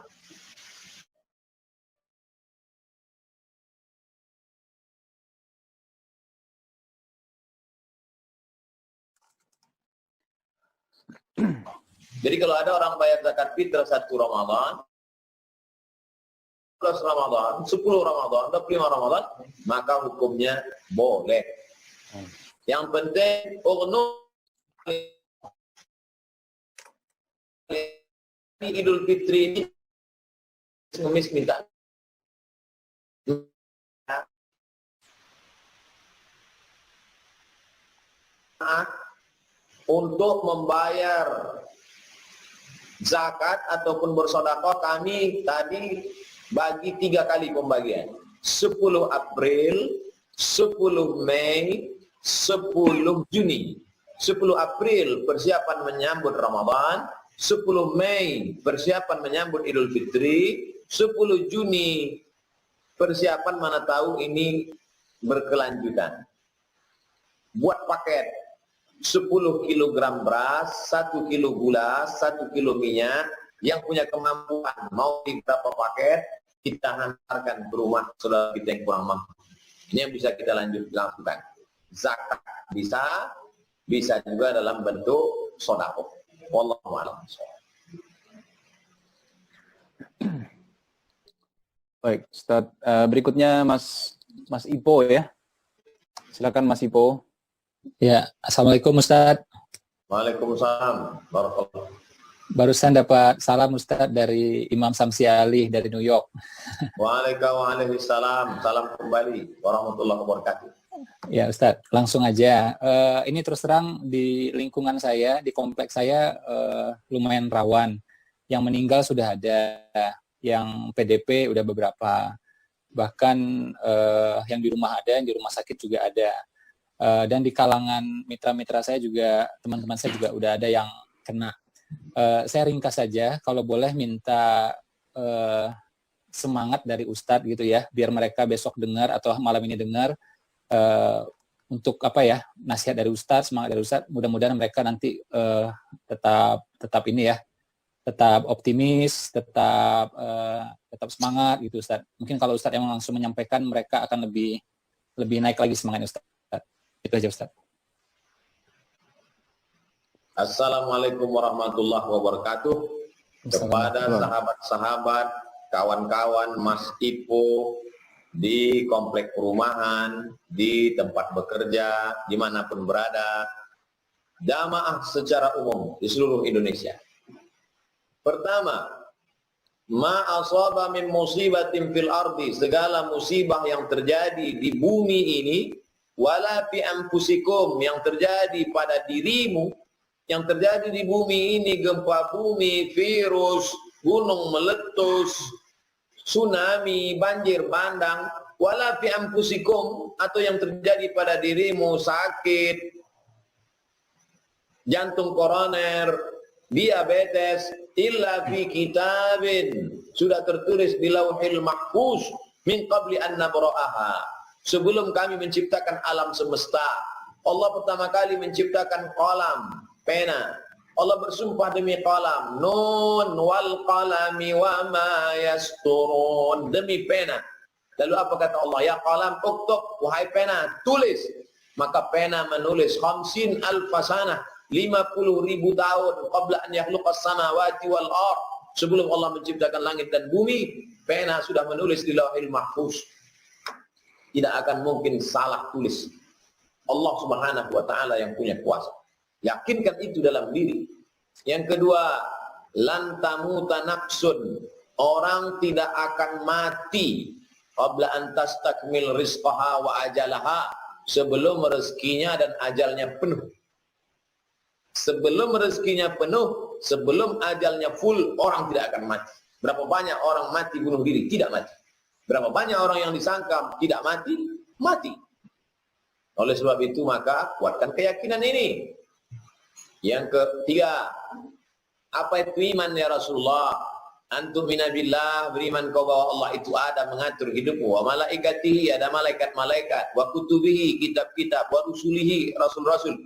Jadi kalau ada orang bayar zakat fitrah 1 Ramadan, 11 Ramadan, 10 Ramadan, 25 Ramadan, maka hukumnya boleh. Yang penting Idul Fitri ini ngemis minta untuk membayar zakat ataupun bersedekah. Kami tadi bagi 3 kali pembagian. 10 April, 10 Mei, 10 Juni. 10 April persiapan menyambut Ramadan, 10 Mei persiapan menyambut Idul Fitri, 10 Juni persiapan mana tahu ini berkelanjutan. Buat paket 10 kg beras, 1 kg gula, 1 kg minyak. Yang punya kemampuan mau di berapa paket, kita hantarkan ke rumah saudara kita yang kurang mampu. Ini yang bisa kita lakukan. Zakat bisa juga dalam bentuk sedekah. Wallahu a'lam. Baik, Ustaz. Berikutnya Mas Ipo ya. Silakan Mas Ipo. Ya, Assalamualaikum Ustaz. Waalaikumsalam. Barakallah. Barusan dapat salam Ustaz dari Imam Samsi Ali dari New York. Waalaikumsalam. Salam kembali. Warahmatullahi wabarakatuh. Ya Ustaz, langsung aja. Ini terus terang di lingkungan saya, di kompleks saya lumayan rawan. Yang meninggal sudah ada, yang PDP udah beberapa. Bahkan yang di rumah ada, yang di rumah sakit juga ada. Dan di kalangan mitra-mitra saya juga, teman-teman saya juga udah ada yang kena. Saya ringkas saja, kalau boleh minta semangat dari Ustadz gitu ya, biar mereka besok dengar atau malam ini dengar, untuk apa ya, nasihat dari Ustadz, semangat dari Ustadz. Mudah-mudahan mereka nanti tetap ini ya, tetap optimis, tetap semangat gitu Ustadz. Mungkin kalau Ustadz yang langsung menyampaikan, mereka akan lebih naik lagi semangatnya Ustadz. Itu aja Ustadz. Assalamualaikum warahmatullahi wabarakatuh. Kepada sahabat-sahabat, kawan-kawan Mas Ipo di komplek perumahan, di tempat bekerja, dimanapun berada, jamaah secara umum di seluruh Indonesia. Pertama, ma asaba min musibatin fil ardi, segala musibah yang terjadi di bumi ini, wala fi anfusikum, yang terjadi pada dirimu, yang terjadi di bumi ini, gempa bumi, virus, gunung meletus, tsunami, banjir bandang, wala fi anfusikum, atau yang terjadi pada dirimu, sakit, jantung koroner, diabetes, illa fi kitabin, sudah tertulis di lauhil mahfuz, min qabli an nabra'aha, sebelum kami menciptakan alam semesta. Allah pertama kali menciptakan qalam, pena. Allah bersumpah demi qalam, nun wal qalami wa ma yasturun, demi pena. Lalu apa kata Allah? Ya qalam uktub, wahai pena, tulis. Maka pena menulis 50,000 sanah, 50.000 tahun qabla an yakhluqas samawati wal ard, sebelum Allah menciptakan langit dan bumi, pena sudah menulis di lauhil mahfuz. Tidak akan mungkin salah tulis. Allah Subhanahu wa taala yang punya kuasa. Yakinkan itu dalam diri. Yang kedua, lan tamuta nafsun, orang tidak akan mati qabla an tastakmil rizqaha wa ajalaha, sebelum rezekinya dan ajalnya penuh. Sebelum rezekinya penuh, sebelum ajalnya full, orang tidak akan mati. Berapa banyak orang mati bunuh diri? Tidak mati. Berapa banyak orang yang disangka tidak mati? Mati. Oleh sebab itu maka kuatkan keyakinan ini. Yang ketiga, apa itu iman ya Rasulullah? Antum minabillah, beriman kau bahwa Allah itu ada mengatur hidupmu. Wa malaikatihi, ada malaikat-malaikat. Wa kutubihi, kitab-kitab. Wa rusulihi, rasul-rasul.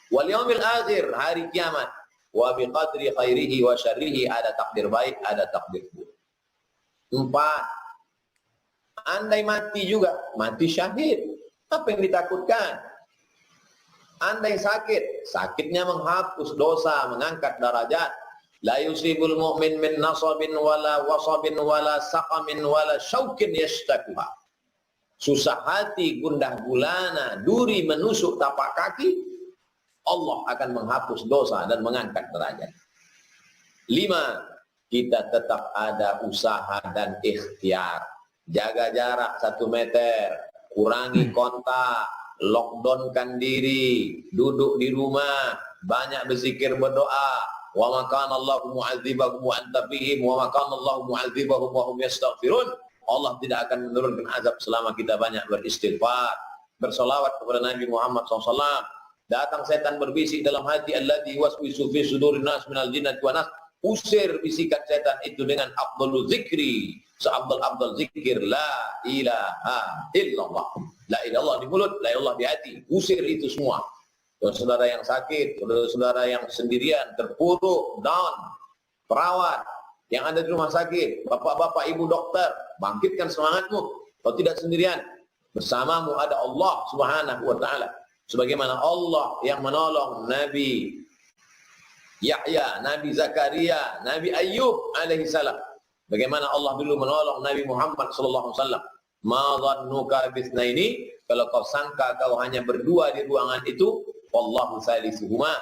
Wal yaumil akhir, hari kiamat. Wa biqadri khairihi wa syarrihi, ada takdir baik, ada takdir buruk. 4. Andai mati juga, mati syahid. Apa yang ditakutkan? Andai sakit, sakitnya menghapus dosa, mengangkat derajat. La yusibul mu'min min nasabin wala wasabin wala saqamin wala syaukin yashtakuha. Susah hati, gundah gulana, duri menusuk tapak kaki, Allah akan menghapus dosa dan mengangkat derajat. 5. Kita tetap ada usaha dan ikhtiar. Jaga jarak 1 meter, kurangi kontak, lockdownkan diri, duduk di rumah, banyak berzikir berdoa. Wa ma kana Allahu mu'adzibahum wa anta fihim wa ma kana Allahu mu'adzibahum wa hum yastaghfirun. Allah tidak akan menurunkan azab selama kita banyak beristighfar, bersolawat kepada Nabi Muhammad SAW. Datang setan berbisik dalam hati, alladzi waswisu fi sudurin nas minal jinnati wan nas. Usir bisikan setan itu dengan afdhalul zikri, seafdal zikir la ilaha illallah. La ilallah di mulut, la ilallah di hati. Usir itu semua. Saudara yang sakit, saudara yang sendirian, terpuruk, down, perawat yang ada di rumah sakit, bapak-bapak, ibu dokter, bangkitkan semangatmu. Kau tidak sendirian. Bersamamu ada Allah Subhanahu wa taala. Sebagaimana Allah yang menolong Nabi Yahya, Nabi Zakaria, Nabi Ayyub alaihi salam. Bagaimana Allah dulu menolong Nabi Muhammad sallallahu alaihi wasallam. Ma dhannuka bitsnaini, kalau kau sangka kau hanya berdua di ruangan itu, wallahu salisuhuma,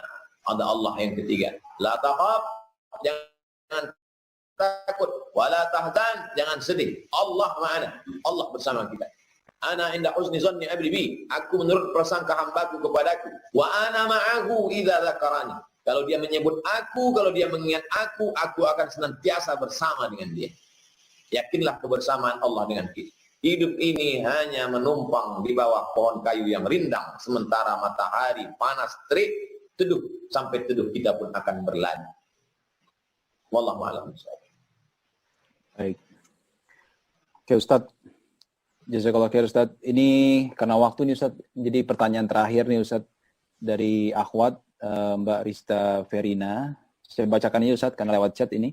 ada Allah yang ketiga. La taqab, jangan takut, wala tahzan, jangan sedih. Allah ma'ana, Allah bersama kita. Ana inda husni zanni abdi bi, aku menurut prasangka hambaku kepadaku. Wa ana ma'ahu idza dzakarani. Kalau dia menyebut aku, kalau dia mengingat aku akan senantiasa bersama dengan dia. Yakinlah kebersamaan Allah dengan kita. Hidup ini hanya menumpang di bawah pohon kayu yang rindang, sementara matahari panas terik, teduh, sampai teduh kita pun akan berlari. Wallahu a'lam. Baik. Oke Ustadz, jazakallah khair Ustadz. Ini karena waktu nih Ustadz, jadi pertanyaan terakhir nih Ustadz dari akhwat Mbak Rista Verina. Saya bacakan ini Ustadz karena lewat chat ini.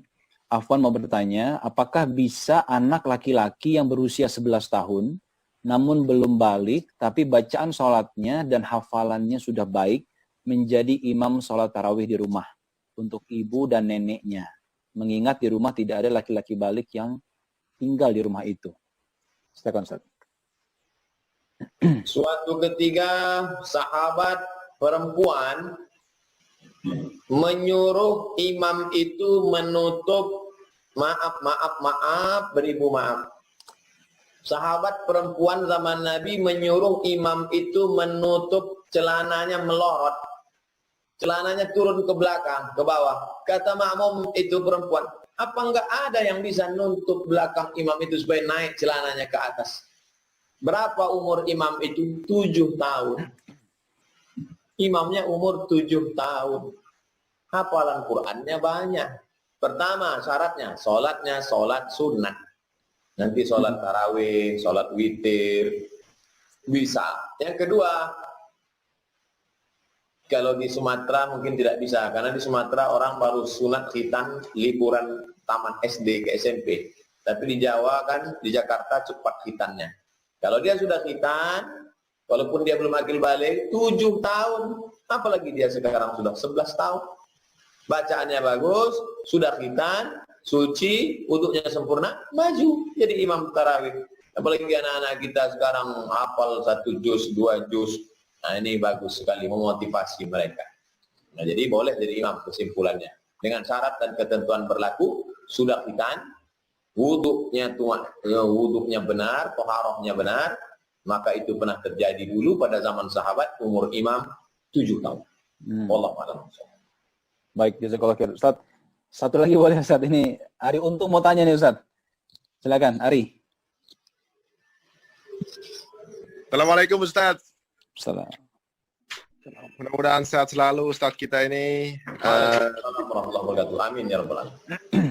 Afwan mau bertanya, apakah bisa anak laki-laki yang berusia 11 tahun, namun belum balik, tapi bacaan sholatnya dan hafalannya sudah baik, menjadi imam sholat tarawih di rumah untuk ibu dan neneknya, mengingat di rumah tidak ada laki-laki balik yang tinggal di rumah itu. Silakan Ustaz. Suatu ketika sahabat perempuan menyuruh imam itu menutup, maaf, beribu maaf. Sahabat perempuan zaman Nabi menyuruh imam itu menutup celananya melorot. Celananya turun ke belakang, ke bawah. Kata makmum itu perempuan, apa enggak ada yang bisa nutup belakang imam itu supaya naik celananya ke atas? Berapa umur imam itu? 7 tahun. Imamnya umur 7 tahun. Hafalan Qur'annya banyak. Pertama syaratnya, sholat sunnah. Nanti sholat tarawih, sholat witir, bisa. Yang kedua, kalau di Sumatera mungkin tidak bisa. Karena di Sumatera orang baru sunat khitan liburan taman SD ke SMP. Tapi di Jawa kan, di Jakarta cepat khitannya. Kalau dia sudah khitan, walaupun dia belum akil balik, 7 tahun. Apalagi dia sekarang sudah 11 tahun. Bacaannya bagus, sudah khitan, suci, wudhunya sempurna, maju jadi imam tarawih. Apalagi anak-anak kita sekarang hafal 1 juz, 2 juz. Nah ini bagus sekali memotivasi mereka. Nah, jadi boleh jadi imam kesimpulannya. Dengan syarat dan ketentuan berlaku, sudah khitan, wuduknya benar, toharohnya benar, maka itu pernah terjadi dulu pada zaman sahabat, umur imam 7 tahun. Wallahu a'lam. Baik, jazakallah khair. Ustaz, satu lagi boleh Ustaz, ini Ari Untung mau tanya nih Ustaz. Silakan, Ari. Assalamualaikum Ustaz. Salam. Mudah-mudahan sehat selalu Ustaz kita ini. Assalamualaikum warahmatullahi wabarakatuh. Amin ya rabbal alamin.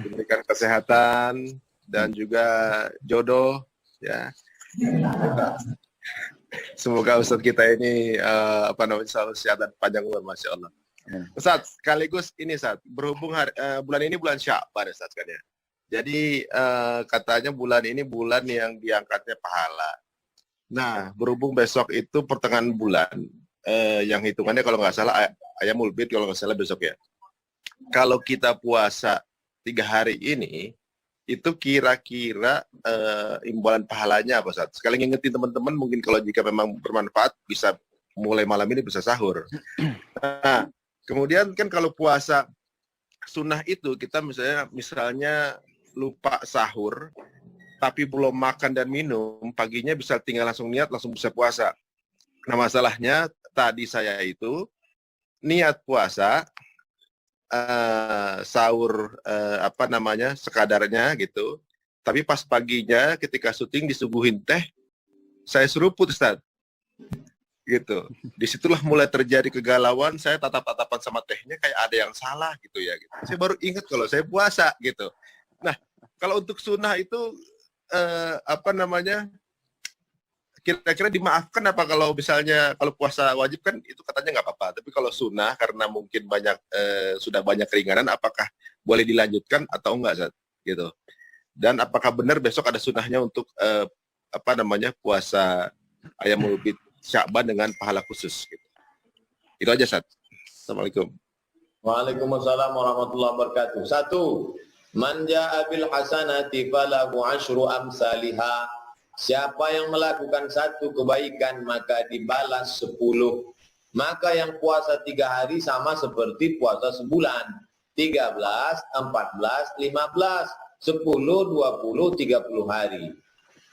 Diberikan kesehatan dan juga jodoh ya. Semoga Ustaz kita ini selalu sehat dan panjang umur, Masya Allah. Ustaz, sekaligus ini Ustaz, berhubung bulan ini bulan Sya'ban Ustaz kan ya. Jadi katanya bulan ini bulan yang diangkatnya pahala. Nah, berhubung besok itu pertengahan bulan, yang hitungannya kalau nggak salah Ayamul Bid kalau nggak salah besok ya. Kalau kita puasa 3 hari ini, itu kira-kira imbalan pahalanya apa Ustaz? Sekali ngingetin teman-teman mungkin kalau jika memang bermanfaat bisa mulai malam ini bisa sahur. Nah, kemudian kan kalau puasa sunnah itu kita misalnya lupa sahur tapi belum makan dan minum, paginya bisa tinggal langsung niat langsung bisa puasa. Nah, masalahnya tadi saya itu niat puasa sahur sekadarnya gitu. Tapi pas paginya ketika syuting disuguhin teh, saya seruput Ustaz. Gitu. Disitulah mulai terjadi kegalauan, saya tatap-tatapan sama tehnya kayak ada yang salah gitu ya. Gitu. Saya baru ingat kalau saya puasa gitu. Nah, kalau untuk sunnah itu kira-kira dimaafkan apa kalau misalnya kalau puasa wajib kan itu katanya nggak apa-apa, tapi kalau sunnah karena mungkin sudah banyak keringanan, apakah boleh dilanjutkan atau enggak Zat? Gitu. Dan apakah benar besok ada sunnahnya untuk puasa Ayamul Bid Sya'ban dengan pahala khusus? Gitu. Itu aja Zat. Assalamualaikum. Waalaikumsalam warahmatullahi wabarakatuh. 1. Man jaa bil hasanati falahu asyru amsalihha. Siapa yang melakukan 1 kebaikan maka dibalas 10. Maka yang puasa 3 hari sama seperti puasa sebulan. 13, 14, 15, 10, 20, 30 hari.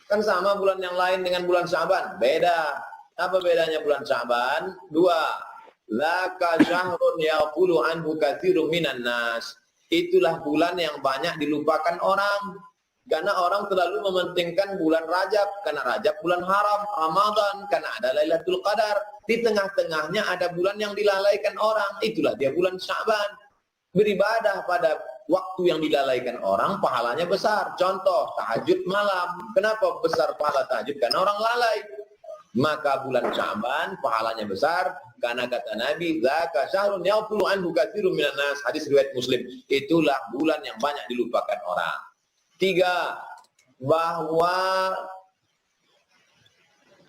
Kan sama bulan yang lain dengan bulan Sya'ban? Beda. Apa bedanya bulan Sya'ban? 2. Laka syahrun yaqulu anhu katsirun minan nas. Itulah bulan yang banyak dilupakan orang. Karena orang terlalu mementingkan bulan Rajab. Karena Rajab bulan haram. Ramadan karena ada Lailatul Qadar. Di tengah-tengahnya ada bulan yang dilalaikan orang. Itulah dia bulan Sya'ban. Beribadah pada waktu yang dilalaikan orang, pahalanya besar. Contoh, tahajud malam. Kenapa besar pahala tahajud? Karena orang lalai. Maka bulan Sya'ban pahalanya besar. Karena kata Nabi, "Dzaka syahrun yaqulu anhu katsirun minan nas." Hadis riwayat Muslim. Itulah bulan yang banyak dilupakan orang. 3. Bahwa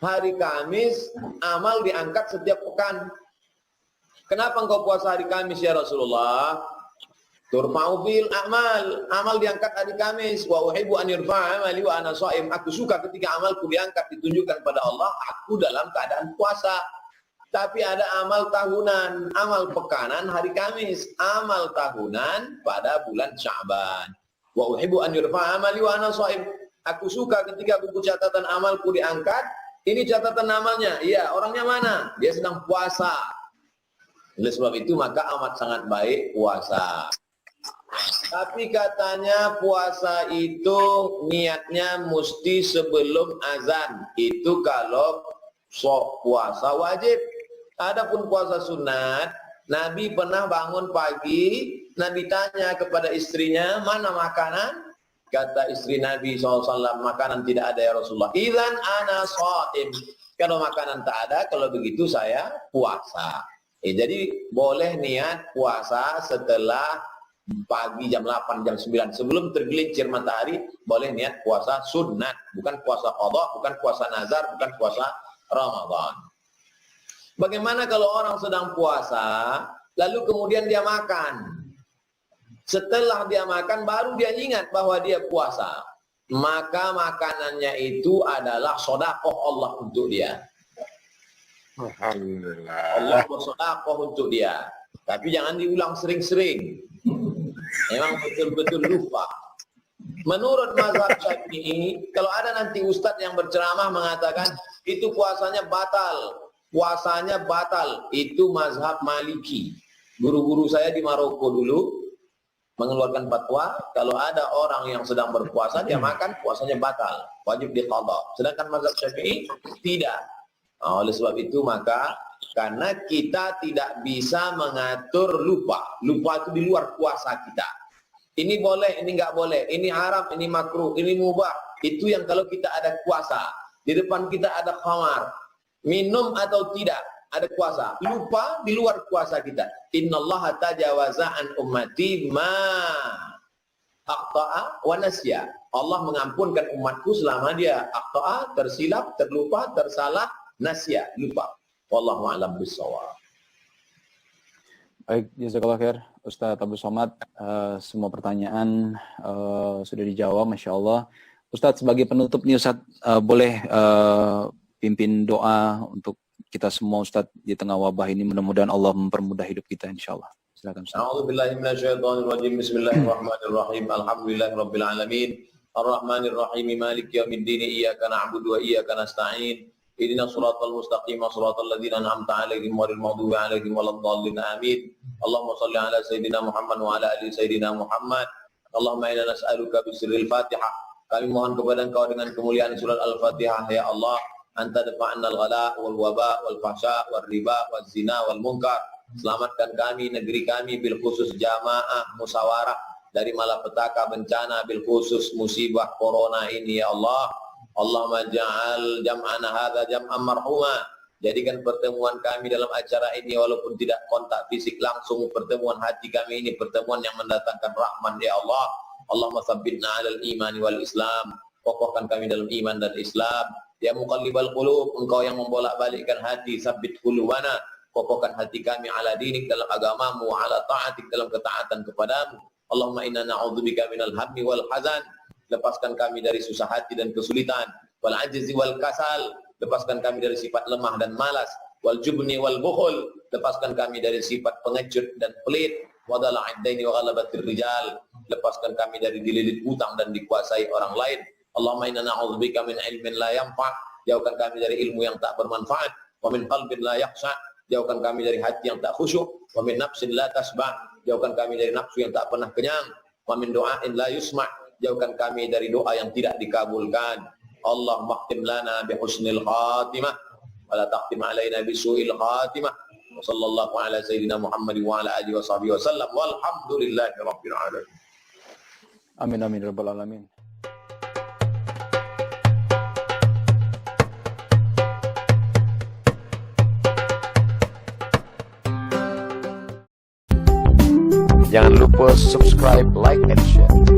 hari Kamis amal diangkat setiap pekan. Kenapa engkau puasa hari Kamis ya Rasulullah? Turfa'u fil a'mal. Amal diangkat hari Kamis. Wa uhibbu an yurfa'a amali wa ana sha'im. Aku suka ketika amalku diangkat ditunjukkan pada Allah, aku dalam keadaan puasa. Tapi ada amal tahunan, amal pekanan hari Kamis, amal tahunan pada bulan Sya'ban. Wa uhibbu an yurfa'a amali wa ana sha'im. Aku suka ketika buku catatan amalku diangkat, ini catatan amalnya. Iya, orangnya mana? Dia sedang puasa. Oleh sebab itu maka amat sangat baik puasa. Tapi katanya puasa itu niatnya mesti sebelum azan. Itu kalau puasa wajib. Adapun puasa sunat, Nabi pernah bangun pagi, Nabi tanya kepada istrinya, mana makanan? Kata istri Nabi SAW, makanan tidak ada ya Rasulullah. Idzan ana sha'im. Kalau makanan tak ada, kalau begitu saya puasa. Jadi boleh niat puasa setelah pagi jam 8, jam 9. Sebelum tergelincir matahari, boleh niat puasa sunat. Bukan puasa qadha, bukan puasa nazar, bukan puasa Ramadan. Bagaimana kalau orang sedang puasa, lalu kemudian dia makan? Setelah dia makan, baru dia ingat bahwa dia puasa. Maka makanannya itu adalah sedekah Allah untuk dia. Alhamdulillah. Allah bersedekah untuk dia. Tapi jangan diulang sering-sering. Memang betul-betul lupa. Menurut mazhab Syafi'i, kalau ada nanti ustadz yang berceramah mengatakan itu puasanya batal, itu mazhab Maliki. Guru-guru saya di Maroko dulu mengeluarkan fatwa, kalau ada orang yang sedang berpuasa, dia makan, puasanya batal, wajib diqadha. Sedangkan mazhab Syafi'i tidak. Oleh sebab itu maka, karena kita tidak bisa mengatur lupa. Lupa itu di luar kuasa kita. Ini boleh, ini nggak boleh, ini haram, ini makruh, ini mubah. Itu yang kalau kita ada kuasa. Di depan kita ada khamar. Minum atau tidak, ada kuasa. Lupa di luar kuasa kita. Innallaha tajawaza an ummati ma aqta'a wa nasya. Allah mengampunkan umatku selama dia aqta'a, tersilap, terlupa, tersalah, nasya, lupa. Wallahu a'lam bishawab. Baik, jazakallah khair Ustadz Abu Somad. Semua pertanyaan sudah dijawab, Masya Allah. Ustadz, sebagai penutup nih Ustadz, boleh pimpin doa untuk kita semua Ustadz di tengah wabah ini. Mudah-mudahan Allah mempermudah hidup kita, insya Allah. Silakan Ustadz. A'udzubillahi minasyaitonirrajim. Bismillahirrahmanirrahim. Alhamdulillahirabbil alamin. Arrahmanirrahim. Maliki yaumiddin. Iyyaka na'budu wa iyyaka nasta'in. Ihdinas siratal mustaqim, siratal ladzina an'amta 'alaihim ghairil maghdubi 'alaihim waladdallin. Amin. Allahumma shalli 'ala sayyidina Muhammad wa 'ala ali sayyidina Muhammad. Allahumma inna nas'aluka bisirril Fatihah. Kami mohon kepada Engkau dengan kemuliaan surat Al-Fatihah, ya Allah, anta dafa'annal ghala wal waba wal fahsya wal riba wal zina wal munkar. Selamatkan kami, negeri kami, bil khusus jamaah musyawarah dari malapetaka bencana, bil khusus musibah corona ini, ya Allah. Allahumma ja'al jam'ana hadza jam'an marhuma. Jadikan pertemuan kami dalam acara ini walaupun tidak kontak fisik langsung, pertemuan hati kami ini pertemuan yang mendatangkan rahmat, ya Allah. Allahumma tsabbitna 'alal imani wal Islam. Kokohkan kami dalam iman dan Islam. Ya muqallibal qulub, Engkau yang membolak-balikkan hati, sabbit qulubana. Kokohkan hati kami ala dinik, dalam agamamu, ala ta'atik, dalam ketaatan kepadamu. Allahumma inna na'udzubika minal hammi wal hazan. Lepaskan kami dari susah hati dan kesulitan, wal ajzi wal kasal, lepaskan kami dari sifat lemah dan malas, wal jubni wal bukhul, lepaskan kami dari sifat pengecut dan pelit, wa dala'iddaini wa ghalabatir rijal, lepaskan kami dari dililit hutang dan dikuasai orang lain. Allahumma inna na'udzubika min ilmin la yanfa', jauhkan kami dari ilmu yang tak bermanfaat, wa min qalbin la yakhsha', jauhkan kami dari hati yang tak khusyuk, wa min nafsin la tasba', jauhkan kami dari nafsu yang tak pernah kenyang, wa min du'ain la yusma', jauhkan kami dari doa yang tidak dikabulkan. Allah mahtim lana bi husnil khatimah wa la taqtim alaina bi su'il khatimah. Wa sallallahu ala sayyidina Muhammad wa ala alihi wa sahbihi wa sallam walhamdulillahi rabbil alamin. Amin amin rabbal alamin. Jangan lupa subscribe, like, and share.